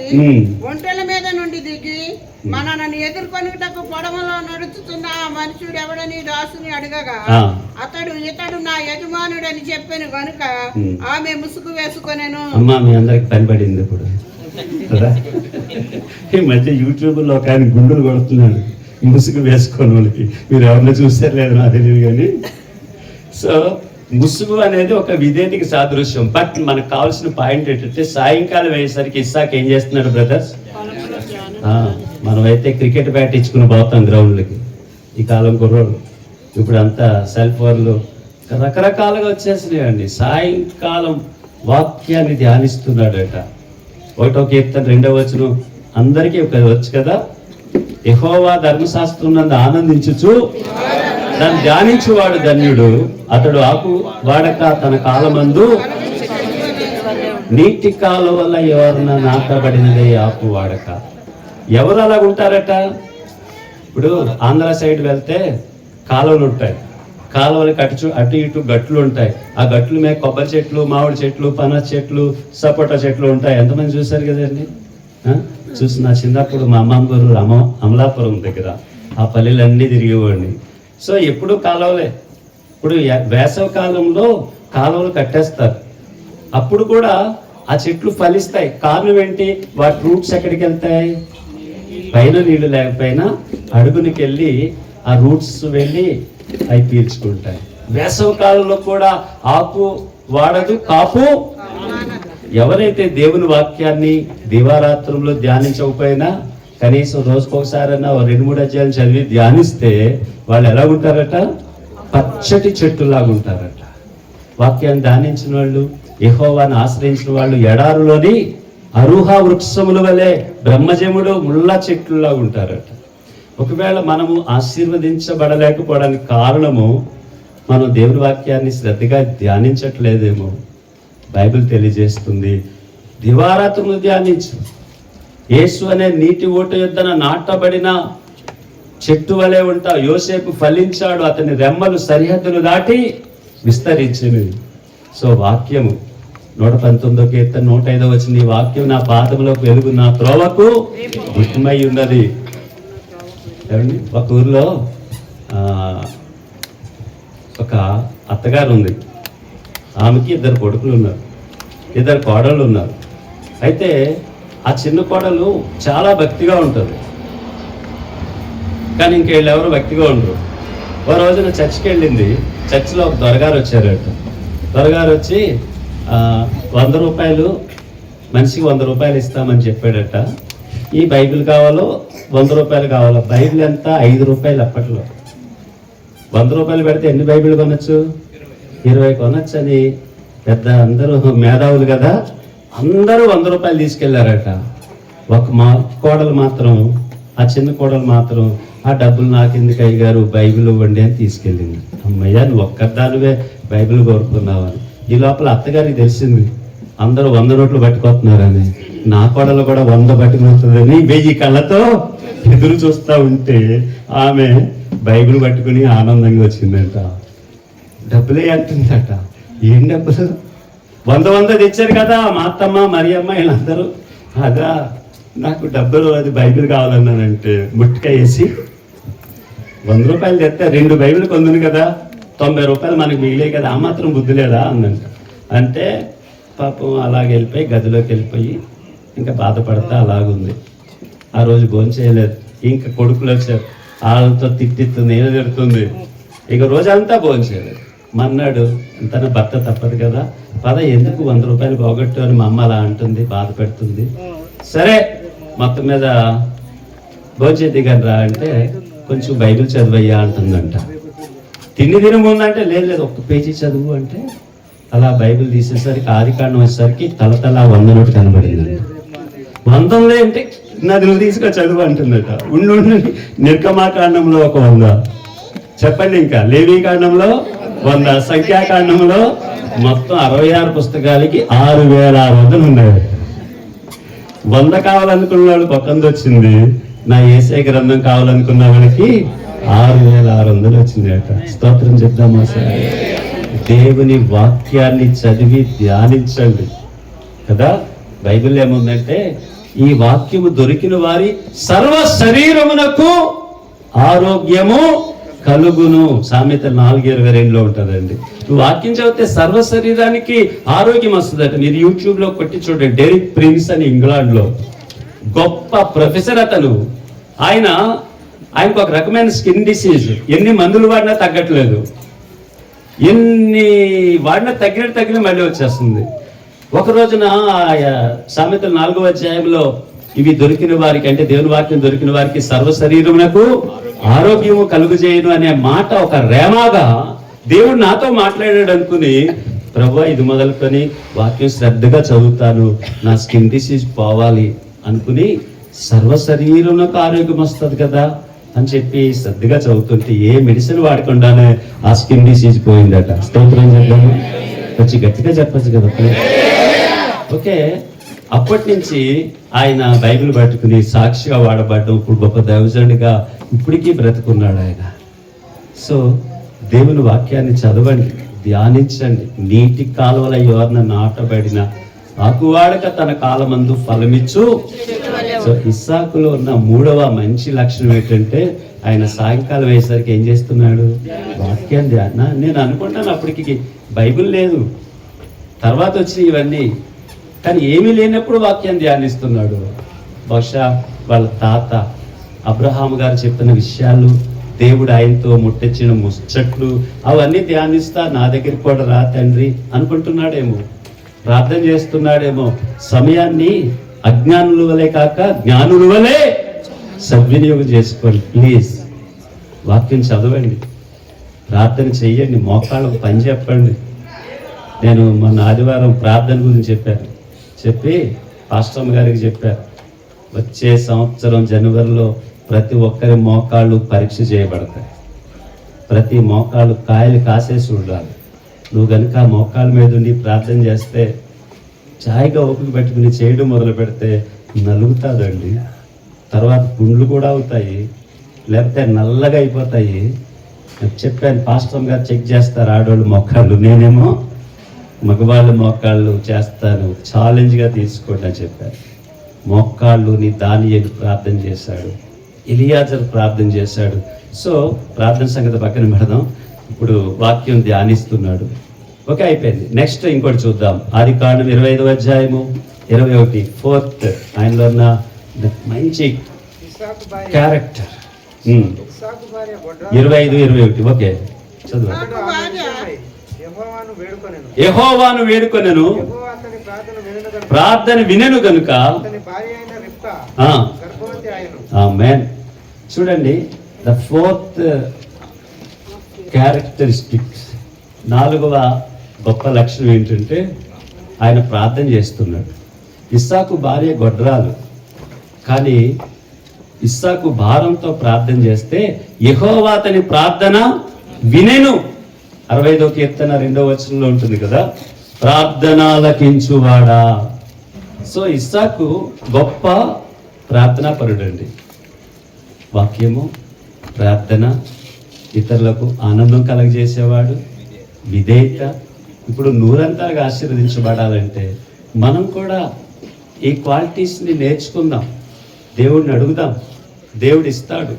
ఒంటెల మీద నుండి దిగి నన్ను ఎదుర్కొనిటకు పొడవలో నడుచుతున్న ఆ మనుషుడు ఎవడని దాసుని అడగగా ఇతడు నా యజమానుడని చెప్పాను గనుక ఆమె ముసుగు వేసుకొనేను. అమ్మా మీ అందరికి పనిపడింది ఇప్పుడు కదా. ఈ మధ్య యూట్యూబ్ లో ఒక ఆయన గుండులు కొడుతున్నాడు ముసుగు వేసుకోని వాళ్ళకి. మీరు ఎవరిని చూసారు లేదు నాకు తెలియదు కానీ. సో ముసుగు అనేది ఒక విధేయతకి సాదృశ్యం. బట్ మనకు కావాల్సిన పాయింట్ ఏంటంటే సాయంకాలం అయ్యేసరికి ఇస్సాకు ఏం చేస్తున్నాడు బ్రదర్స్? మనమైతే క్రికెట్ బ్యాట్ ఇచ్చుకుని పోతాం గ్రౌండ్లకి. ఈ కాలం కుర్రోడు ఇప్పుడు అంతా సెల్ ఫోన్లు రకరకాలుగా వచ్చేసినాయండి. సాయంకాలం వాక్యాన్ని ధ్యానిస్తున్నాడట. 1వ కీర్తన 2వ వచనం అందరికీ వచ్చు కదా. యెహోవా ధర్మశాస్త్రం నందు ఆనందించుచు దాన్ని ధ్యానించువాడు ధన్యుడు, అతడు ఆకు వాడక తన కాలమందు నీటి కాలం వల్ల ఎవరన్నా నాటబడినదే ఆకు వాడక. ఎవరు అలాగ ఉంటారట? ఇప్పుడు ఆంధ్ర సైడ్ వెళ్తే కాలువలు ఉంటాయి, కాలువలకి అటు ఇటు గట్లు ఉంటాయి. ఆ గట్ల మీద కొబ్బరి చెట్లు, మామిడి చెట్లు, పనస చెట్లు, సపోటా చెట్లు ఉంటాయి. ఎంతమంది చూశారు కదండి? చూసి నా చిన్నప్పుడు మా అమ్మమ్మ అమలాపురం దగ్గర ఆ పల్లెలన్నీ తిరిగేవాడిని. సో ఎప్పుడు కాలువలే. ఇప్పుడు వేసవి కాలంలో కాలువలు కట్టేస్తారు. అప్పుడు కూడా ఆ చెట్లు ఫలిస్తాయి. కారణం ఏంటి? వాటి రూట్స్ ఎక్కడికి వెళ్తాయి? పైన నీళ్లు లేకపోయినా అడుగునికి వెళ్ళి ఆ రూట్స్ వెళ్ళి అవి పీల్చుకుంటాయి. వేసవి కాలంలో కూడా ఆకు వాడదు, కాపు. ఎవరైతే దేవుని వాక్యాన్ని దివారాత్రంలో ధ్యానించకపోయినా కనీసం రోజుకొకసారైనా 2-3 అధ్యాయాలు చదివి ధ్యానిస్తే వాళ్ళు ఎలా ఉంటారట? పచ్చటి చెట్టులాగా ఉంటారట. వాక్యాన్ని ధ్యానించిన వాళ్ళు, యెహోవాను ఆశ్రయించిన వాళ్ళు ఎడారులోని అరుహ వృక్షముల వలె బ్రహ్మజముడు ముళ్ళ చెట్లులాగా ఉంటారట. ఒకవేళ మనము ఆశీర్వదించబడలేకపోవడానికి కారణము మనం దేవుని వాక్యాన్ని శ్రద్ధగా ధ్యానించట్లేదేమో. బైబిల్ తెలియజేస్తుంది, దివారాత్రులు ధ్యానించు. యేసు అనే నీటి ఓట యొద్దన నాటబడిన చెట్టు వలె ఉంటావు. యోసేపు ఫలించాడు, అతని రెమ్మలు సరిహద్దులు దాటి విస్తరించినవి. సో వాక్యము 119వ కీర్తన 105వ వచనం, ఈ వాక్యం నా పాదములకు వెలుగు, నా త్రోవకు దిక్కుమై ఉన్నది. ఏమండి, ఒక ఊర్లో ఒక అత్తగారు ఉంది. ఆమెకి 2 కొడుకులు ఉన్నారు, 2 కోడళ్ళు ఉన్నారు. అయితే ఆ చిన్న కోడలు చాలా భక్తిగా ఉంటుంది, కానీ ఇంకెవరు భక్తిగా ఉండరు. ఓ రోజున చర్చికి వెళ్ళింది. చర్చిలో ఒక దొరగారు వచ్చారట. దొరగారు వచ్చి 100 రూపాయలు, మనిషికి 100 రూపాయలు ఇస్తామని చెప్పాడట. ఈ బైబిల్ కావాలో 100 రూపాయలు కావాలో. బైబిల్ ఎంత? 5 రూపాయలు అప్పట్లో. 100 రూపాయలు పెడితే ఎన్ని బైబిల్ కొనొచ్చు? 20 కొనొచ్చు అని పెద్ద అందరూ మేధావులు కదా, అందరూ 100 రూపాయలు తీసుకెళ్లారట. ఒక కోడలు మాత్రం, ఆ చిన్న కోడలు మాత్రం, ఆ డబ్బులు నాకెందుకు అయ్యగారు, బైబిల్ ఇవ్వండి అని తీసుకెళ్ళింది. అమ్మయ్య, నువ్వు ఒక్కదానివే బైబిల్ కోరుకున్నావని. ఈ లోపల అత్తగారికి తెలిసింది అందరూ 100 నోట్లు పట్టుకొస్తున్నారని. నా కోడలు కూడా 100 పట్టుకొస్తుందని 1000 కళ్ళతో ఎదురు చూస్తూ ఉంటే ఆమె బైబిల్ పట్టుకుని ఆనందంగా వచ్చిందంట. డబ్బులే అంటుందట. ఏం డబ్బులు? 100 తెచ్చారు కదా మా అత్తమ్మ, మరియమ్మ, వీళ్ళందరూ. అదా, నాకు డబ్బులు, అది బైబిల్ కావాలన్నానంటే ముట్టికాయ వేసి 100 రూపాయలు తెస్తే 2 బైబిల్ కొందును కదా, 90 రూపాయలు మనకు మిగిలే కదా, ఆ మాత్రం బుద్ధి లేదా అందంట. అంటే పాపం అలాగ వెళ్ళిపోయి గదిలోకి వెళ్ళిపోయి ఇంకా బాధపడతా అలాగుంది. ఆ రోజు భోజనం చేయలేదు. ఇంకా కొడుకులు వచ్చారు, వాళ్ళతో తిట్టిస్తుంది, ఏదో తిడుతుంది. ఇక రోజంతా భోజనం చేయలేదు. మన్నాడు తన భర్త తప్పదు కదా, పద ఎందుకు 100 రూపాయలు పోగొట్టు అని మా అమ్మ అలా అంటుంది, బాధ పెడుతుంది. సరే మొత్తం మీద భోజనం దిగరా అంటే కొంచెం బైబిల్ చదివయ్యా అంటుందంట. తిండి తిన ముందంటే లేదు ఒక్క పేజీ చదువు అంటే అలా బైబిల్ తీసేసరికి ఆదికాండం వచ్చేసరికి తల 100 నోటు కనబడింది. 100 అంటే నాది నువ్వు తీసుకొని చదువు అంటుందట. ఉండి నిర్గమాకాండంలో ఒక 100, చెప్పండి ఇంకా లేవీకాండంలో 100, సంఖ్యాకాండంలో మొత్తం 66 పుస్తకాలకి 6600 ఉన్నాయి. 100 కావాలనుకున్న వాళ్ళకి 100 వచ్చింది. నా యేసయ్య గ్రంథం కావాలనుకున్న వాళ్ళకి 6600 వచ్చింది అట. స్తోత్రం చెప్దామా సార్? దేవుని వాక్యాన్ని చదివి ధ్యానించండి కదా. బైబిల్ ఏముందంటే ఈ వాక్యము దొరికిన వారి సర్వ శరీరమునకు ఆరోగ్యము కలుగును. సామెత 4:22 ఉంటుందండి. నువ్వు వాక్యం చదివితే సర్వ శరీరానికి ఆరోగ్యం వస్తుందట. మీరు యూట్యూబ్ లో కొట్టి చూడండి. డెరిక్ ప్రిన్స్ అని ఇంగ్లాండ్ లో గొప్ప ప్రొఫెసర్ అతను. ఆయనకు ఒక రకమైన స్కిన్ డిసీజ్. ఎన్ని మందులు వాడినా తగ్గట్లేదు. ఎన్ని వాడినా తగ్గిన మళ్ళీ వచ్చేస్తుంది. ఒక రోజున సామెతలు 4వ అధ్యాయంలో ఇవి దొరికిన వారికి, అంటే దేవుని వాక్యం దొరికిన వారికి సర్వ శరీరమునకు ఆరోగ్యము కలుగజేయను అనే మాట ఒక రేమాగా దేవుడు నాతో మాట్లాడాడు అనుకుని, ప్రభువా ఇది మొదలుకొని వాక్యం శ్రద్ధగా చదువుతాను, నా స్కిన్ డిసీజ్ పోవాలి అనుకుని సర్వ శరీరమునకు ఆరోగ్యం వస్తుంది కదా అని చెప్పి శ్రద్ధగా చదువుతుంటే ఏ మెడిసిన్ వాడకుండానే ఆ స్కిన్ డిసీజ్ పోయిందట. స్తోత్రం చెప్తాము. వచ్చి గట్టిగా చెప్పచ్చు కదా. ఓకే, అప్పటి నుంచి ఆయన బైబిల్ పట్టుకుని సాక్షిగా వాడబడ్డం. ఇప్పుడు గొప్ప దైవజనుడిగా ఇప్పటికీ బ్రతుకున్నాడు ఆయన. సో దేవుని వాక్యాన్ని చదవండి, ధ్యానించండి. నీటి కాలువల యోర్న నాటబడిన ఆకువాడక తన కాలమందు ఫలమిచ్చు. సో ఇస్సాకులో ఉన్న 3వ మంచి లక్షణం ఏంటంటే ఆయన సాయంకాలం వేసరికి ఏం చేస్తున్నాడు? వాక్యాన్ని ధ్యాన. నేను అనుకుంటాను అప్పటికి బైబిల్ లేదు, తర్వాత వచ్చి ఇవన్నీ, కానీ ఏమీ లేనప్పుడు వాక్యాన్ని ధ్యానిస్తున్నాడు. బహుశా వాళ్ళ తాత అబ్రహాం గారు చెప్పిన విషయాలు, దేవుడు ఆయనతో ముట్టించిన ముచ్చట్లు అవన్నీ ధ్యానిస్తా నా దగ్గరికి కూడా రా తండ్రి అనుకుంటున్నాడేమో, ప్రార్థన చేస్తున్నాడేమో. సమయాన్ని అజ్ఞానుల వలె కాక జ్ఞానుల వలె సద్వినియోగం చేసుకోండి. ప్లీజ్ వాక్యం చదవండి, ప్రార్థన చెయ్యండి, మోకాళ్ళకు పని చెప్పండి. నేను మొన్న ఆదివారం ప్రార్థన గురించి చెప్పి పాస్టర్ గారికి చెప్పాను. వచ్చే సంవత్సరం జనవరిలో ప్రతి ఒక్కరి మోకాళ్ళు పరీక్ష చేయబడతాయి. ప్రతి మోకాళ్ళు కాయలు కాసేసి ఉండాలి. నువ్వు కనుక మోకాళ్ళ మీద ఉండి ప్రార్థన చేస్తే, ఛాయిగా ఓపిక పెట్టుకుని చేయడం మొదలు పెడితే నలుగుతుందండి. తర్వాత గుండ్లు కూడా అవుతాయి, లేకపోతే నల్లగా అయిపోతాయి. చెప్పాను, పాస్టర్ గారు చెక్ చేస్తారు ఆడవాళ్ళు మోకాళ్ళు, నేనేమో మగవాళ్ళ మోకాళ్ళు చేస్తాను, ఛాలెంజ్గా తీసుకోండి అని చెప్పారు. మోకాళ్ళుని దానియేలు ప్రార్థన చేశాడు, ఎలియాజరు ప్రార్థన చేశాడు. సో ప్రార్థన సంగతి పక్కన పెడదాం, ఇప్పుడు వాక్యం ధ్యానిస్తున్నాడు. ఓకే, అయిపోయింది. నెక్స్ట్ ఇంకోటి చూద్దాం. ఆదికాండం 25వ అధ్యాయము 21, 4th. ఆయనలో ఉన్న మంచి క్యారెక్టర్. 25-21. ఓకే చదువు. యెహోవాను వేడుకొనెను, ప్రార్థన వినెను గనుక. ఆమేన్. చూడండి, ద 4th క్యారెక్టరిస్టిక్స్, 4వ గొప్ప లక్షణం ఏంటంటే ఆయన ప్రార్థన చేస్తున్నాడు. ఇస్సాకు భార్య గొడ్రాలు, కానీ ఇస్సాకు భారంతో ప్రార్థన చేస్తే యెహోవా అతని ప్రార్థన వినెను. 65వ కీర్తన 2వ వచనంలో ఉంటుంది కదా, ప్రార్థనాలకించువాడా. సో ఇస్సాకు గొప్ప ప్రార్థనా పరుడండి. వాక్యము, ప్రార్థన, ఇతరులకు ఆనందం కలగజేసేవాడు, విధేయత. ఇప్పుడు నూరంతలుగా ఆశీర్వదించబడాలంటే మనం కూడా ఈ క్వాలిటీస్ని నేర్చుకుందాం, దేవుడిని అడుగుదాం, దేవుడు ఇస్తాడు.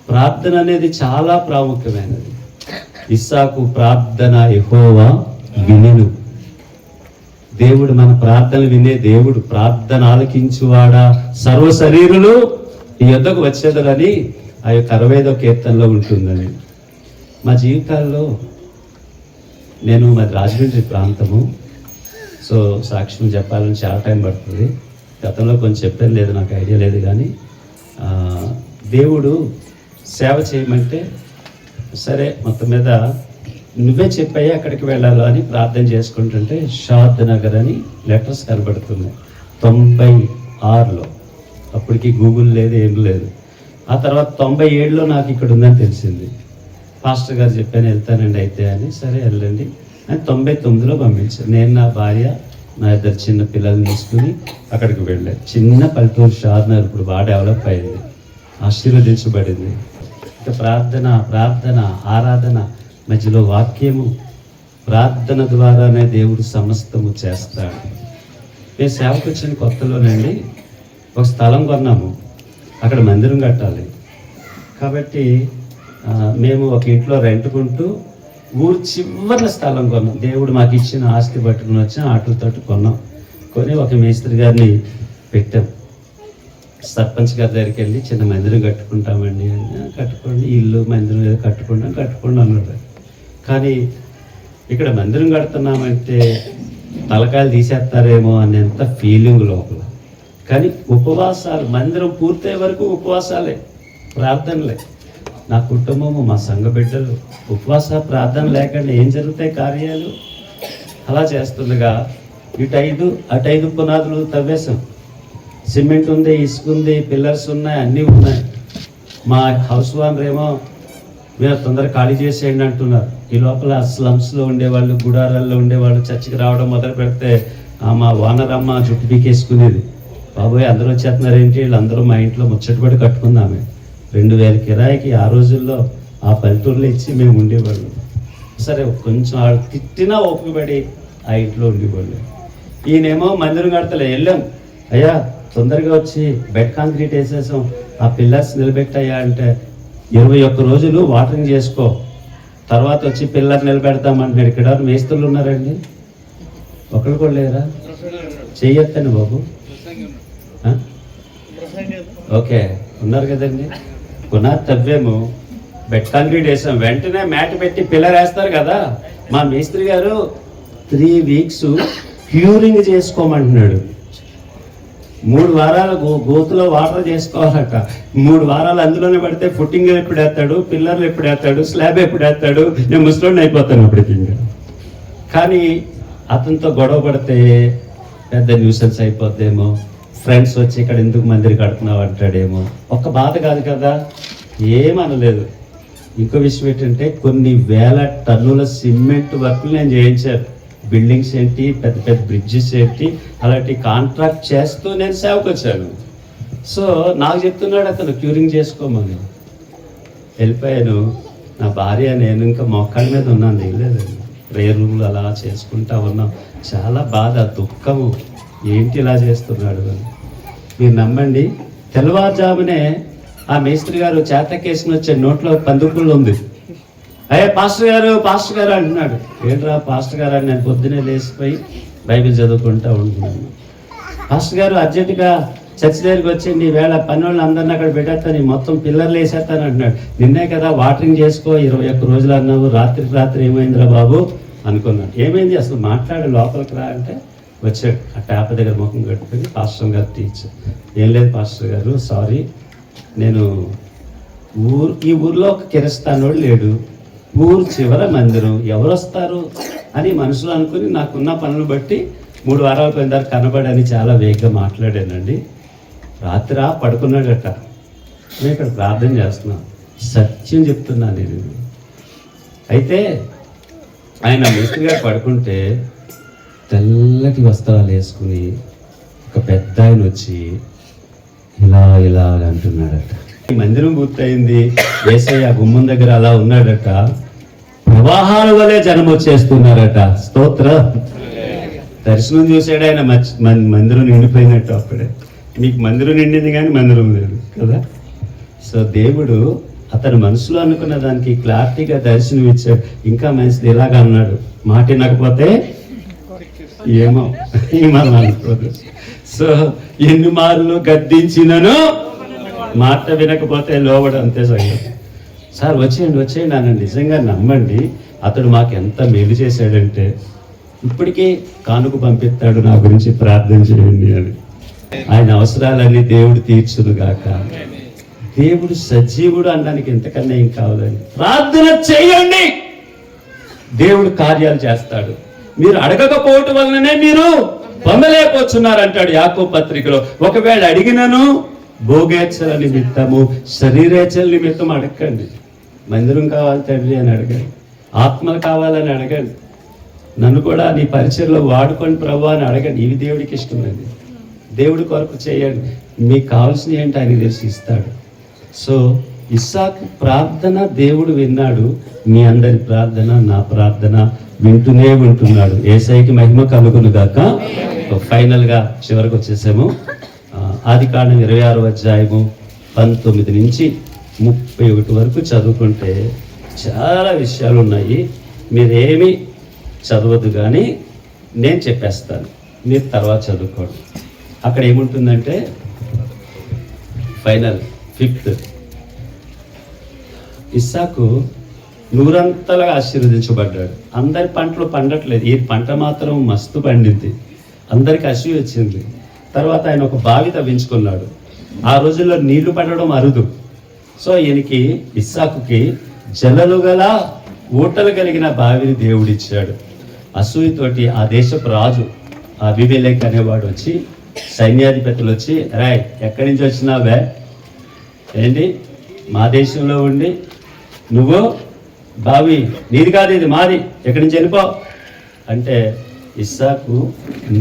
ప్రార్థన అనేది చాలా ప్రాముఖ్యమైనది. ఇస్సాకు ప్రార్థన యెహోవా వినెను. దేవుడు మన ప్రార్థనలు వినే దేవుడు. ప్రార్థన ఆలకించువాడా సర్వ శరీరులు ఈ యొద్దకు వచ్చేదరని ఆ యొక్క 65వ కీర్తనలో ఉంటుందని. మా జీవితాల్లో నేను మాది రాజమండ్రి ప్రాంతము. సో సాక్ష్యం చెప్పాలని చాలా టైం పడుతుంది. గతంలో కొంచెం చెప్పాను, లేదు నాకు ఐడియా లేదు. కానీ దేవుడు సేవ చేయమంటే సరే మొత్తం మీద నువ్వే చెప్పాయి అక్కడికి వెళ్ళాలో అని ప్రార్థన చేసుకుంటుంటే షాద్ నగర్ అని లెటర్స్ కనబడుతున్నాయి 96లో. అప్పటికి గూగుల్ లేదు, ఏం లేదు. ఆ తర్వాత 97లో నాకు ఇక్కడ ఉందని తెలిసింది. పాస్టర్ గారు చెప్పాను వెళ్తానండి అయితే అని. సరే వెళ్ళండి అని 99లో పంపించారు. నేను, నా భార్య, నా 2 చిన్న పిల్లల్ని తీసుకుని అక్కడికి వెళ్ళాను. చిన్న పల్లెటూరు షాద్ నగర్ ఇప్పుడు బాగా డెవలప్ అయింది, ఆశీర్వదించబడింది. ఇక ప్రార్థన ప్రార్థన ఆరాధన మధ్యలో వాక్యము, ప్రార్థన ద్వారానే దేవుడు సమస్తము చేస్తాడు. మేము సేవకు వచ్చిన కొత్తలోనండి ఒక స్థలం కొన్నాము, అక్కడ మందిరం కట్టాలి. కాబట్టి మేము ఒక ఇంట్లో రెంట్కుంటూ ఊరు చివరిన స్థలం కొన్నాం. దేవుడు మాకు ఇచ్చిన ఆస్తి పట్టుకుని వచ్చాం, ఆటలతోటి కొన్నాం. కొని ఒక మేస్త్రి గారిని పెట్టాం. సర్పంచ్ గారి దగ్గరికి వెళ్ళి చిన్న మందిరం కట్టుకుంటామండి, కట్టుకోండి, ఇల్లు మందిరం ఏదో కట్టుకోండి అన్నాడు. కానీ ఇక్కడ మందిరం కడుతున్నామంటే తలకాయలు తీసేస్తారేమో అనేంత ఫీలింగ్ లోపల. కానీ ఉపవాసాలు, మందిరం పూర్తయ్యే వరకు ఉపవాసాలే, ప్రార్థనలే. నా కుటుంబము, మా సంఘ బిడ్డలు ఉపవాస ప్రార్థన లేకుండా ఏం జరుగుతాయి కార్యాలు? అలా చేస్తుండగా ఇటు 5 అటు 5 పునాదులు తవ్వేశాం. సిమెంట్ ఉంది, ఇసుక ఉంది, పిల్లర్స్ ఉన్నాయి, అన్నీ ఉన్నాయి. మా హౌస్ ఓనర్ ఏమో మీరు తొందరగా ఖాళీ చేసేయండి అంటున్నారు. ఈ లోపల స్లమ్స్లో ఉండేవాళ్ళు, గుడారాల్లో ఉండేవాళ్ళు చర్చికి రావడం మొదలు పెడితే మా ఓనర్ అమ్మ జుట్టు పీకేసుకునేది. బాబోయ్ అందరూ వచ్చేస్తున్నారేంటి, వీళ్ళందరూ మా ఇంట్లో ముచ్చటపడి కట్టుకుందామే. 2000 కిరాయికి ఆ రోజుల్లో ఆ పల్లెటూరులో ఇచ్చి మేము ఉండేవాళ్ళం. సరే కొంచెం వాళ్ళు తిట్టినా ఓపికపడి ఆ ఇంట్లో ఉండేవాళ్ళు. ఈయనేమో మందిరం కడతలే, వెళ్ళాం, అయ్యా తొందరగా వచ్చి బెడ్ కాంక్రీట్ వేసేసాం, ఆ పిల్లర్స్ నిలబెట్టాయా అంటే 21 రోజులు వాటరింగ్ చేసుకో, తర్వాత వచ్చి పిల్లర్ నిలబెడతామంటున్నాడు. ఇక్కడ మేస్త్రులు ఉన్నారండి? ఒకళ్ళు కూడా లేరా? చెయ్యొద్దండి బాబు. ఓకే ఉన్నారు కదండి. పునాది తవ్వేము, బెడ్ కాంక్రీట్ వేసాం, వెంటనే మ్యాట్ పెట్టి పిల్లర్ వేస్తారు కదా. మా మేస్త్రి గారు 3 వీక్స్ క్యూరింగ్ చేసుకోమంటున్నాడు. 3 వారాలు గోతులో వాటర్ చేసుకోవాలట. 3 వారాలు అందులోనే పడితే ఫుట్టింగ్ ఎప్పుడు వేస్తాడు, పిల్లర్లు ఎప్పుడు వేస్తాడు, స్లాబ్ ఎప్పుడు వేస్తాడు, నేను ముసలోడిని అయిపోతాను అప్పటికి. ఇంకా కానీ అతనితో గొడవ పడితే పెద్ద న్యూసెన్స్ అయిపోద్దేమో, ఫ్రెండ్స్ వచ్చి ఇక్కడ ఎందుకు మందిరం కడుతున్నావు అంటాడేమో. ఒక్క బాధ కాదు కదా, ఏమనలేదు. ఇంకో విషయం ఏంటంటే కొన్ని వేల టన్నుల సిమెంట్ వర్క్లు నేను చేయించాను. బిల్డింగ్స్ ఏంటి, పెద్ద పెద్ద బ్రిడ్జెస్ ఏంటి, అలాంటి కాంట్రాక్ట్ చేస్తూ నేను సేవకు వచ్చాను. సో నాకు చెప్తున్నాడు అతను క్యూరింగ్ చేసుకోమని. వెళ్ళిపోయాను. నా భార్య నేను ఇంకా మొక్కల మీద ఉన్నాను, దిగలేదండి. ప్రేయర్ రూమ్లో అలా చేసుకుంటా ఉన్నాం. చాలా బాధ, దుఃఖము, ఏంటి ఇలా చేస్తున్నాడు అని. మీరు నమ్మండి, తెల్లవారుజామునే ఆ మేస్త్రి గారు చేతకేసుకుని వచ్చే నోట్లో పందుకుళ్ళు ఉంది. అయ్యే పాస్టర్ గారు అంటున్నాడు. ఏంట్రా పాస్టర్ గారు అని నేను పొద్దునే లేచిపోయి బైబిల్ చదువుకుంటూ ఉంటున్నాను. పాస్టర్ గారు అర్జెంటుగా చర్చి దగ్గరికి వచ్చేయండి, ఈవేళ పని వాళ్ళు అందరినీ అక్కడ పెట్టేస్తాను, మొత్తం పిల్లర్లు వేసేస్తాను అంటున్నాడు. నిన్నే కదా వాటరింగ్ చేసుకో 21 రోజులు అన్నావు, రాత్రి ఏమైందిరా బాబు అనుకున్నాను. ఏమైంది అసలు మాట్లాడు, లోపలికి రా అంటే వచ్చాడు. ఆ ట్యాప్ దగ్గర ముఖం కట్టుకుని పాస్టర్ గారు టీచర్, ఏం లేదు పాస్టర్ గారు సారీ, నేను ఈ ఊర్లో ఒక కిరస్తానోడు లేడు, ఊరు చివర మందిరం, ఎవరు వస్తారు అని మనసులో అనుకుని నాకున్న పనులు బట్టి 3 వారాల పోయిన దాకా కనబడని చాలా వేగంగా మాట్లాడానండి. రాత్రి పడుకున్నాడట. నేను ఇక్కడ ప్రార్థన చేస్తున్నాను, సత్యం చెప్తున్నాను నేను. అయితే ఆయన మేస్త్రి గారు పడుకుంటే తెల్లటి వస్త్రాలు వేసుకుని ఒక పెద్ద ఆయన వచ్చి ఇలా అంటున్నాడట. ఈ మందిరం పూర్తయింది, యేసయ్య గుమ్మం దగ్గర అలా ఉన్నాడట. ప్రవాహాల వలె జనం వచ్చేస్తున్నారట. స్తోత్ర. దర్శనం చూసాడు ఆయన, మందిరం నిండిపోయినట్టు. అప్పుడే మీకు మందిరం నిండింది కానీ మందిరం లేదు కదా. సో దేవుడు అతని మనసులో అనుకున్న దానికి క్లారిటీగా దర్శనం ఇచ్చాడు. ఇంకా మంచిది ఇలాగా అన్నాడు, మాట వినకపోతే ఏమో మనం అనుకోదు. సో ఎన్ని మార్లు గద్దించినను మాట వినకపోతే లోబడు, అంతే సంగతి. సార్ వచ్చేయండి అని నిజంగా నమ్మండి. అతడు మాకు ఎంత మేలు చేశాడంటే ఇప్పటికీ కానుక పంపిస్తాడు, నా గురించి ప్రార్థన చేయండి అని. ఆయన అవసరాలన్నీ దేవుడు తీర్చునుగాక. దేవుడు సజీవుడు అనడానికి ఎంతకన్నా ఏం కావాలండి? ప్రార్థన చేయండి, దేవుడు కార్యాలు చేస్తాడు. మీరు అడగకపోవటం వలననే మీరు పొందలేకపోతున్నారు అంటాడు యాకోబు పత్రికలో. ఒకవేళ అడిగినను భోగేచ్ఛల నిమిత్తము, శరీరేచ్ఛల నిమిత్తం అడగండి. మందిరం కావాలి తండ్రి అని అడగండి, ఆత్మలు కావాలని అడగండి, నన్ను కూడా నీ పరిచయలో వాడుకొని ప్రభు అని అడగండి. ఇవి దేవుడికి ఇష్టమైంది. దేవుడి కొరకు చేయండి, మీకు కావాల్సిన ఏంటి ఆయన తెలిసి ఇస్తాడు. సో ఇస్సాకు ప్రార్థన దేవుడు విన్నాడు. మీ అందరి ప్రార్థన, నా ప్రార్థన వింటూనే ఉంటున్నాడు. యేసయ్యకి మహిమ కలుగును గాక. ఫైనల్గా చివరికి వచ్చేసాము. ఆదికాండం 26వ అధ్యాయము 19 నుంచి 31 వరకు చదువుకుంటే చాలా విషయాలు ఉన్నాయి. మీరేమి చదవద్దు, కానీ నేను చెప్పేస్తాను, మీరు తర్వాత చదువుకోండి. అక్కడ ఏముంటుందంటే ఫైనల్ 5th, ఇస్సాకు నూరంతలుగా ఆశీర్వదించబడ్డాడు. అందరి పంటలు పండట్లేదు, ఈ పంట మాత్రం మస్తు పండింది. అందరికి అసూయ వచ్చింది. తర్వాత ఆయన ఒక బావి తవ్వించుకున్నాడు. ఆ రోజుల్లో నీళ్లు పడడం అరుదు. సో ఈయనకి ఇస్సాకుకి జలలు గల ఊటలు కలిగిన బావిని దేవుడిచ్చాడు. అసూయతోటి ఆ దేశపు రాజు అబీమెలెకు అనేవాడు వచ్చి, సైన్యాధిపతులు వచ్చి, రాయ్ ఎక్కడి నుంచి వచ్చినావే, ఏంటి మా దేశంలో ఉండి నువ్వు బావి నీది కాదు, ఇది మాది, ఎక్కడి నుంచి వెళ్ళిపో అంటే ఇస్సాకు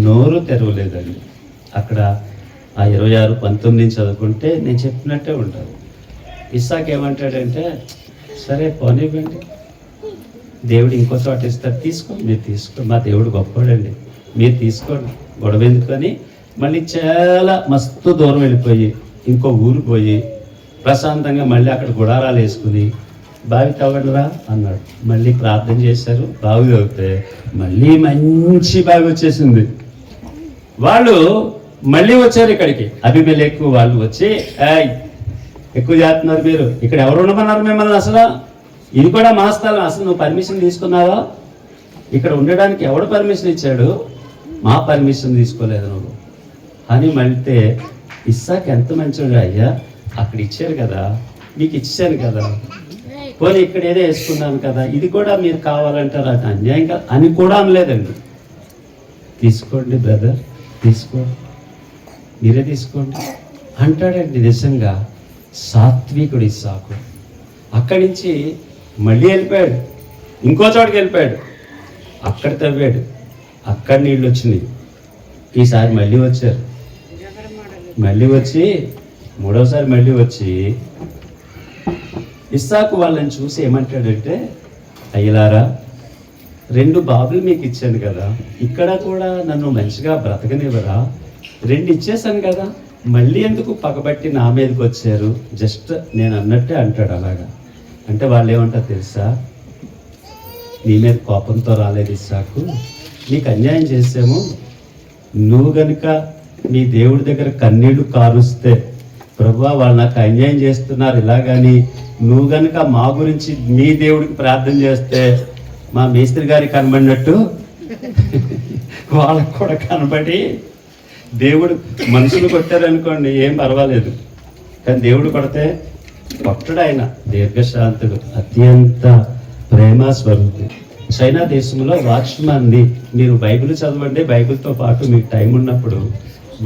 నోరు తెరవలేదండి. అక్కడ ఆ 26:19 చదువుకుంటే నేను చెప్పినట్టే ఉంటాను. ఇస్సాకు ఏమంటాడంటే, సరే పోనివ్వండి, దేవుడు ఇంకో చోట ఇస్తాడు, తీసుకోండి, మీరు తీసుకోండి, మా దేవుడు గొప్పవాడండి, మీరు తీసుకోండి, గొడవ ఎందుకని మళ్ళీ చాలా మస్తు దూరం వెళ్ళిపోయి ఇంకో ఊరు పోయి ప్రశాంతంగా మళ్ళీ అక్కడ గుడారాలు వేసుకుని బావి తవ్వండిరా అన్నాడు. మళ్ళీ ప్రార్థన చేశారు, బావి తవ్వితే మళ్ళీ మంచి బావి వచ్చేసింది. వాళ్ళు మళ్ళీ వచ్చారు ఇక్కడికి, అబీమెలెకు వాళ్ళు వచ్చి, ఎక్కువ చేస్తున్నారు మీరు, ఇక్కడ ఎవరు ఉండమన్నారు మిమ్మల్ని, అసలు ఇది కూడా మా స్థలం, అసలు నువ్వు పర్మిషన్ తీసుకున్నావా, ఇక్కడ ఉండడానికి ఎవడు పర్మిషన్ ఇచ్చాడు, మా పర్మిషన్ తీసుకోలేదు నువ్వు అని మళ్ళీ ఇస్సాకు ఎంత మంచివాడు, అయ్యా అక్కడ ఇచ్చారు కదా, మీకు ఇచ్చాను కదా, పోనీ ఇక్కడ ఏదో వేసుకున్నాను కదా, ఇది కూడా మీరు కావాలంటారు, అది అన్యాయం కాదు అని కూడా అనలేదండి. తీసుకోండి బ్రదర్, తీసుకోండి, మీరే తీసుకోండి అంటాడండి. నిజంగా సాత్వికుడు ఇస్సాకు. అక్కడి నుంచి మళ్ళీ వెళ్ళిపోయాడు, ఇంకో చోటుకి వెళ్ళిపోయాడు, అక్కడ తవ్వాడు, అక్కడ నీళ్ళు వచ్చినాయి. ఈసారి మళ్ళీ వచ్చారు, మళ్ళీ వచ్చి మూడవసారి మళ్ళీ వచ్చి ఇస్సాకు వాళ్ళని చూసి ఏమంటాడంటే, అయ్యలారా 2 బాబులు మీకు ఇచ్చాను కదా, ఇక్కడ కూడా నన్ను మంచిగా బ్రతకనివ్వరా, 2 ఇచ్చేసాను కదా, మళ్ళీ ఎందుకు పగబట్టి నా మీదకి వచ్చారు, జస్ట్ నేను అన్నట్టే అంటాడు. అలాగా అంటే వాళ్ళు ఏమంటారు తెలుసా, నీ మీద కోపంతో రాలేదు ఇస్సాకు, నీకు అన్యాయం చేసాము, నువ్వు గనుక నీ దేవుడి దగ్గర కన్నీళ్లు కారుస్తే, ప్రభువా వాళ్ళు నాకు అన్యాయం చేస్తున్నారు ఇలాగని నువ్వు గనుక మా గురించి మీ దేవుడికి ప్రార్థన చేస్తే, మా మేస్త్రి గారికి కనబడినట్టు వాళ్ళకు కూడా కనబడి, దేవుడు మనుషులు కొట్టారనుకోండి ఏం పర్వాలేదు, కానీ దేవుడు కొడితే కొట్టడు. ఆయన దీర్ఘశాంతుడు, అత్యంత ప్రేమ స్వరూపి. చైనా దేశంలో వాచ్మన్ని, మీరు బైబిల్ చదవండి, బైబిల్తో పాటు మీకు టైం ఉన్నప్పుడు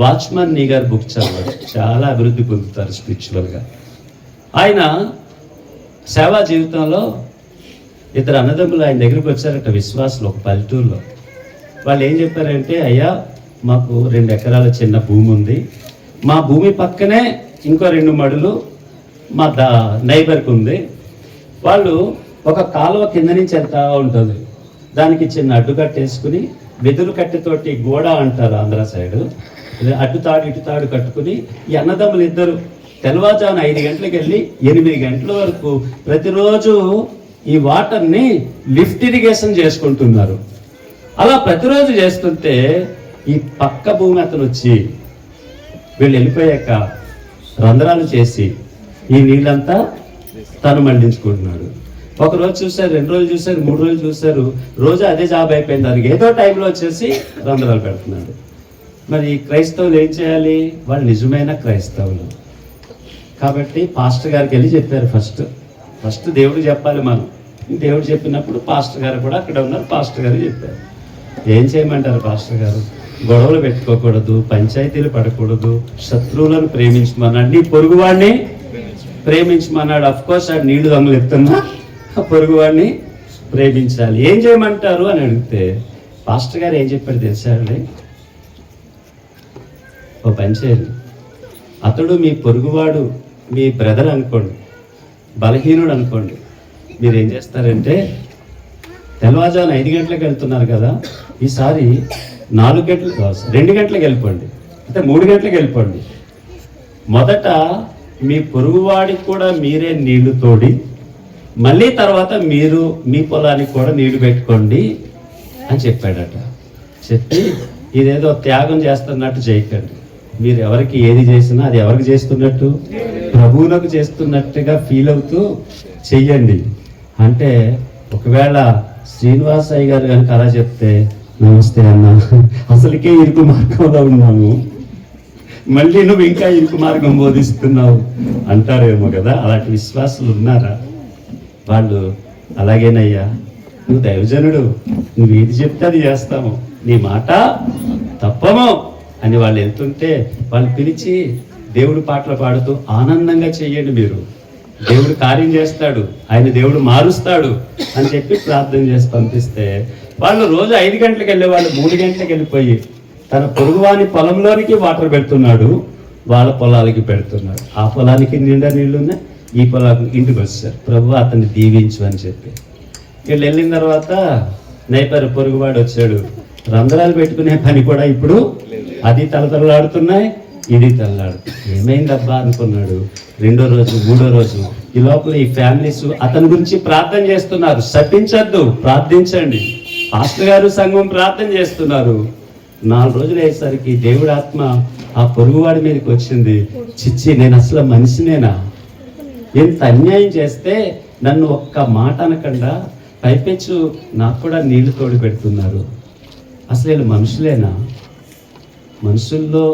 వాచ్మన్ నీ గారు బుక్ చదవండి, చాలా అభివృద్ధి పొందుతారు స్పిరిచువల్గా. ఆయన సేవా జీవితంలో 2 అన్నదమ్ములు ఆయన దగ్గరికి వచ్చారట, విశ్వాసులు, ఒక పల్లెటూరులో. వాళ్ళు ఏం చెప్పారంటే, అయ్యా మాకు 2 ఎకరాల చిన్న భూమి ఉంది, మా భూమి పక్కనే ఇంకో 2 మడులు మా నైబర్కి ఉంది, వాళ్ళు ఒక కాలువ కింద నుంచి వెళ్తా ఉంటుంది, దానికి చిన్న అడ్డుకట్ట వేసుకుని వెదురు కట్టెతోటి గోడ అంటారు ఆంధ్ర సైడు, అడ్డుతాడు ఇటుతాడు కట్టుకుని ఈ అన్నదమ్ములు ఇద్దరు తెల్లవారుజామున 5 గంటలకు వెళ్ళి 8 గంటల వరకు ప్రతిరోజు ఈ వాటర్ని లిఫ్ట్ ఇరిగేషన్ చేసుకుంటున్నారు. అలా ప్రతిరోజు చేస్తుంటే ఈ పక్క భూమి అతను వచ్చి వీళ్ళు వెళ్ళిపోయాక రంధ్రాలు చేసి ఈ నీళ్ళంతా తను మళ్లించుకుంటున్నాడు. ఒక రోజు చూశారు, 2 రోజులు చూశారు, 3 రోజులు చూశారు, రోజు అదే జాబ్ అయిపోయింది. దానికి ఏదో టైంలో వచ్చేసి రంధ్రాలు పెడుతున్నాడు. మరి క్రైస్తవులు ఏం చేయాలి? వాళ్ళు నిజమైన క్రైస్తవులు కాబట్టి పాస్టర్ గారికి వెళ్ళి చెప్పారు. ఫస్ట్ దేవుడు చెప్పాలి. మనం దేవుడు చెప్పినప్పుడు పాస్టర్ గారు కూడా అక్కడ ఉన్నారు. పాస్టర్ గారు చెప్పారు. ఏం చేయమంటారు పాస్టర్ గారు? గొడవలు పెట్టుకోకూడదు, పంచాయతీలు పడకూడదు, శత్రువులను ప్రేమించమన్నాడు, నీ పొరుగువాడిని ప్రేమించమన్నాడు. అఫ్కోర్స్ ఆ నీళ్లు దొంగలు ఎత్తున్నా పొరుగువాడిని ప్రేమించాలి. ఏం చేయమంటారు అని అడిగితే పాస్టర్ గారు ఏం చెప్పాడు తెలుసాండి? ఓ పని చేయండి, అతడు మీ పొరుగువాడు, మీ బ్రదర్ అనుకోండి, బలహీనుడు అనుకోండి, మీరు ఏం చేస్తారంటే తెల్లవారుజామున 5 గంటలకు వెళ్తున్నారు కదా, ఈసారి 2 గంటలకు వెళ్ళిపోండి, అంటే 3 గంటలకు వెళ్ళిపోండి. మొదట మీ పొరుగువాడికి కూడా మీరే నీళ్లు తోడి, మళ్ళీ తర్వాత మీరు మీ పొలానికి కూడా నీళ్లు పెట్టుకోండి అని చెప్పాడట. చెప్పి ఇదేదో త్యాగం చేస్తున్నట్టు చేయకండి, మీరు ఎవరికి ఏది చేసినా అది ఎవరికి చేస్తున్నట్టు, ప్రభువులకు చేస్తున్నట్టుగా ఫీల్ అవుతూ చెయ్యండి. అంటే ఒకవేళ శ్రీనివాసయ్య గారు కనుక అలా చెప్తే, నమస్తే అన్న, అసలుకే ఇరుకు మార్గంలో ఉన్నాము, మళ్ళీ నువ్వు ఇంకా ఇరుకు మార్గం బోధిస్తున్నావు అంటారేమో కదా. అలాంటి విశ్వాసులు ఉన్నారా? వాళ్ళు అలాగేనయ్యా, నువ్వు దైవజనుడు, నువ్వు ఏది చెప్తే అది చేస్తాము, నీ మాట తప్పము అని వాళ్ళు వెళ్తుంటే వాళ్ళు పిలిచి దేవుడు పాటలు పాడుతూ ఆనందంగా చెయ్యండి, మీరు దేవుడు కార్యం చేస్తాడు, ఆయన దేవుడు మారుస్తాడు అని చెప్పి ప్రార్థన చేసి పంపిస్తే వాళ్ళు రోజు 5 గంటలకు వెళ్ళే వాళ్ళు 3 గంటలకు వెళ్ళిపోయి తన పొరుగువాని పొలంలోనికి వాటర్ పెడుతున్నాడు, వాళ్ళ పొలాలకి పెడుతున్నాడు. ఆ పొలానికి నిండా నీళ్లున్నాయి, ఈ పొలానికి ఇంటికి వచ్చారు. ప్రభు అతన్ని దీవించు అని చెప్పి వీళ్ళు వెళ్ళిన తర్వాత నైపర్ పొరుగువాడు వచ్చాడు. రంధ్రాలు పెట్టుకునే పని కూడా ఇప్పుడు అది తలతలలాడుతున్నాయి, ఇది తలలాడుతుంది. ఏమైందబ్బా అనుకున్నాడు. 2వ రోజు 3వ రోజు ఈ లోపల ఈ ఫ్యామిలీస్ అతని గురించి ప్రార్థన చేస్తున్నారు. శపించద్దు, ప్రార్థించండి. పాస్టర్ గారు సంఘం ప్రార్థన చేస్తున్నారు. 4 రోజులు అయ్యేసరికి దేవుడి ఆత్మ ఆ పొరుగువాడి మీదకి వచ్చింది. చిచ్చి, నేను అసలు మనిషినేనా? ఎంత అన్యాయం చేస్తే నన్ను ఒక్క మాట అనకుండా పైపెచ్చు నాకు కూడా నీళ్లు తోడి పెడుతున్నారు. అసలు వీళ్ళు మనుషులేనా? మనుషుల్లో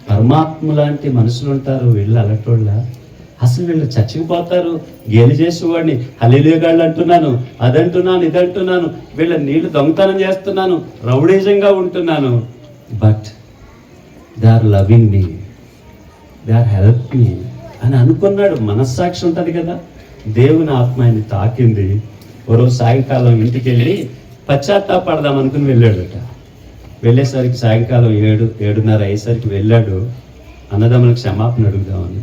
పరమాత్మ లాంటి మనుషులు ఉంటారు, వీళ్ళు అలాంటోళ్ళ? అసలు వీళ్ళు చచ్చిపోతారు. గేలి చేసేవాడిని హల్లెలూయాగాళ్ళు అంటున్నాను, అదంటున్నాను, ఇదంటున్నాను, వీళ్ళ నీళ్లు దొంగతనం చేస్తున్నాను, రౌడీజంగా ఉంటున్నాను. But they are loving me, they are help me అని అనుకున్నాడు. మనస్సాక్షి ఉంటుంది కదా. దేవుని ఆత్మ ఆయన్ని తాకింది. ఓ రోజు సాయంకాలం ఇంటికి వెళ్ళి పశ్చాత్తాపడదాం అనుకుని వెళ్ళాడట. వెళ్ళేసరికి సాయంకాలం 7:30 అయ్యేసరికి వెళ్ళాడు. అన్నదమ్ములకు క్షమాపణ అడుగుదామని.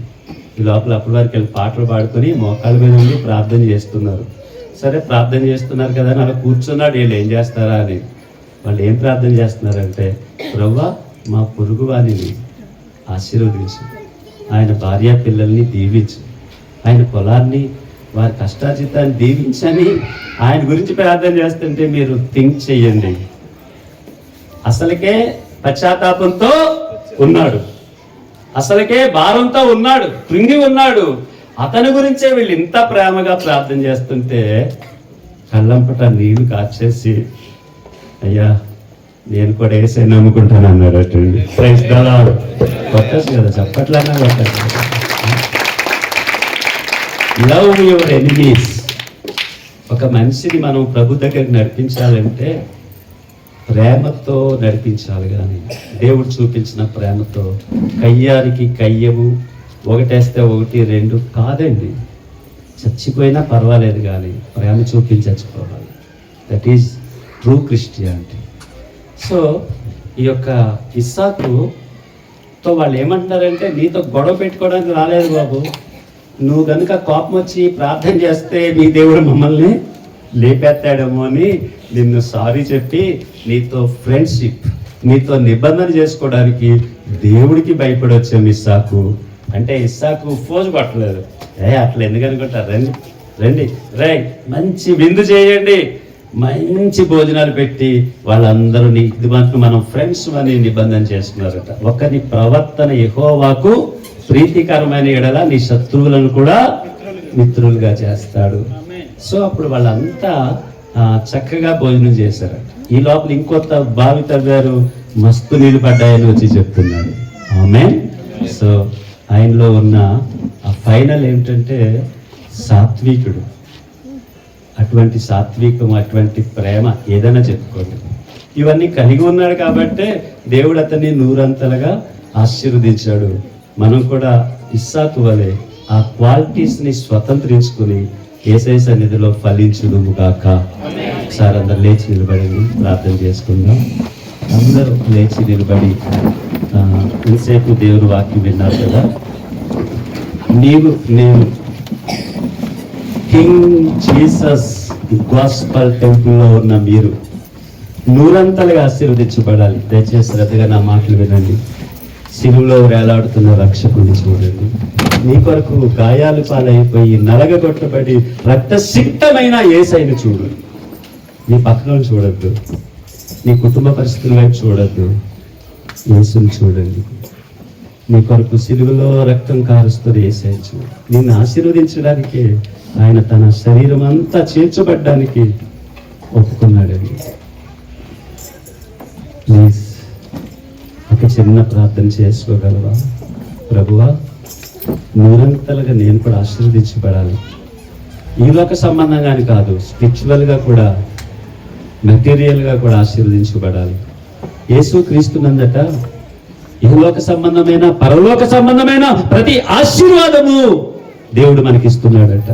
ఈ లోపల అప్పటి వరకు వెళ్ళి పాటలు పాడుకొని మోకాళ్ళ మీద ఉండి ప్రార్థన చేస్తున్నారు. సరే ప్రార్థన చేస్తున్నారు కదా అని అలా కూర్చున్నాడు. వీళ్ళు ఏం చేస్తారా అని. వాళ్ళు ఏం ప్రార్థన చేస్తున్నారంటే, ప్రభువా మా పొరుగు వారిని ఆశీర్వదించు, ఆయన భార్య పిల్లల్ని దీవించు, ఆయన పొలాన్ని వారి కష్టార్జితాన్ని దీవించని ఆయన గురించి ప్రార్థన చేస్తుంటే మీరు థింక్ చెయ్యండి. అసలుకే పశ్చాత్తాపంతో ఉన్నాడు, అసలుకే భారంతో ఉన్నాడు, కృంగి ఉన్నాడు. అతని గురించే వీళ్ళు ఇంత ప్రేమగా ప్రార్థన చేస్తుంటే కళ్ళంపట నీళ్లు కాచేసి, అయ్యా నేను కూడా ఏసై నమ్ముకుంటాను అన్నాడు. అటండి ప్రైజ్ ద లార్డ్. కొట్టచ్చు కదా, చెప్పట్లన్నా కొట్టచ్చు. Love your enemies. ఒక మనిషిని మనం ప్రభు దగ్గరికి నడిపించాలంటే ప్రేమతో నడిపించాలి. కానీ దేవుడు చూపించిన ప్రేమతో, కయ్యానికి కయ్యము, ఒకటేస్తే 1 2 కాదండి. చచ్చిపోయినా పర్వాలేదు కానీ ప్రేమ చూపించి చచ్చిపోవాలి. That is true Christianity. So ఈ యొక్క ఇస్సాకుతో వాళ్ళు ఏమంటున్నారంటే, నీతో గొడవ పెట్టుకోవడానికి రాలేదు బాబు, నువ్వు కనుక కోపం వచ్చి ప్రార్థన చేస్తే మీ దేవుడు మమ్మల్ని లేపెత్తాడేమో అని నిన్ను సారీ చెప్పి నీతో ఫ్రెండ్షిప్, నీతో నిబంధన చేసుకోవడానికి దేవుడికి భయపడి వచ్చాం ఇస్సాకు అంటే. ఇస్సాకు ఫోజు పట్టలేదు. అట్లా ఎందుకు అనుకుంటారు? రండి రండి, రై మంచి విందు చేయండి, మంచి భోజనాలు పెట్టి వాళ్ళందరూ ఇది మనం ఫ్రెండ్స్ అని నిబంధన చేసుకున్నారట. ఒకరి ప్రవర్తన యెహోవాకు ప్రీతికరమైన ఎడల నీ శత్రువులను కూడా మిత్రులుగా చేస్తాడు. సో అప్పుడు వాళ్ళంతా చక్కగా భోజనం చేశారట. ఈ లోపల ఇంకొత్త బావి తవ్వారు, మస్తు నీళ్ళు పడ్డాయని వచ్చి చెప్తున్నాడు. ఆమేన్. సో ఆయనలో ఉన్న ఫైనల్ ఏంటంటే సాత్వికుడు. అటువంటి సాత్వికం, అటువంటి ప్రేమ ఏదైనా చెప్పుకోండి. ఇవన్నీ కలిగి ఉన్నాడు కాబట్టే దేవుడు అతన్ని నూరంతలుగా ఆశీర్వదించాడు. మనం కూడా ఇస్సాకు వలె ఆ క్వాలిటీస్ని స్వతంత్రించుకుని యేసయ్య సన్నిధిలో ఫలించుదుము గాక. ఒకసారి అందరు లేచి నిలబడండి, ప్రార్థన చేసుకుందాం. అందరూ లేచి నిలబడి ఇంతసేపు దేవుని వాక్యం విన్నారు కదా. నేను కింగ్ జీసస్ గాస్పల్ టెంపుల్లో ఉన్న మీరు నూరంతలుగా ఆశీర్వదించబడాలి. దయచేసి శ్రద్ధగా నా మాటలు వినండి. సిలువలో వేలాడుతున్న రక్షకుని చూడండి. నీ కొరకు గాయాలు పాలైపోయి నలగగొట్టబడి రక్తసిక్తమైన యేసయ్యను చూడు. నీ పక్కన చూడొద్దు, నీ కుటుంబ పరిస్థితుల వైపు చూడొద్దు, యేసుని చూడండి. నీ కొరకు సిలువలో రక్తం కారుస్తున్న యేసయ్య చూడు. నిన్ను ఆశీర్వదించడానికి ఆయన తన శరీరం అంతా చేర్చబడ్డానికి ఒప్పుకున్నాడండి. ప్లీజ్ ఒక చిన్న ప్రార్థన చేసుకోగలవా? ప్రభువా, నిరంతరంగా నేను కూడా ఆశీర్వదించబడాలి. ఈ లోక సంబంధంగాని కాదు, స్పిరిచువల్గా కూడా, మెటీరియల్గా కూడా ఆశీర్వదించబడాలి. యేసు క్రీస్తునందట ఇహలోక సంబంధమైన పరలోక సంబంధమైన ప్రతి ఆశీర్వాదము దేవుడు మనకిస్తున్నాడట.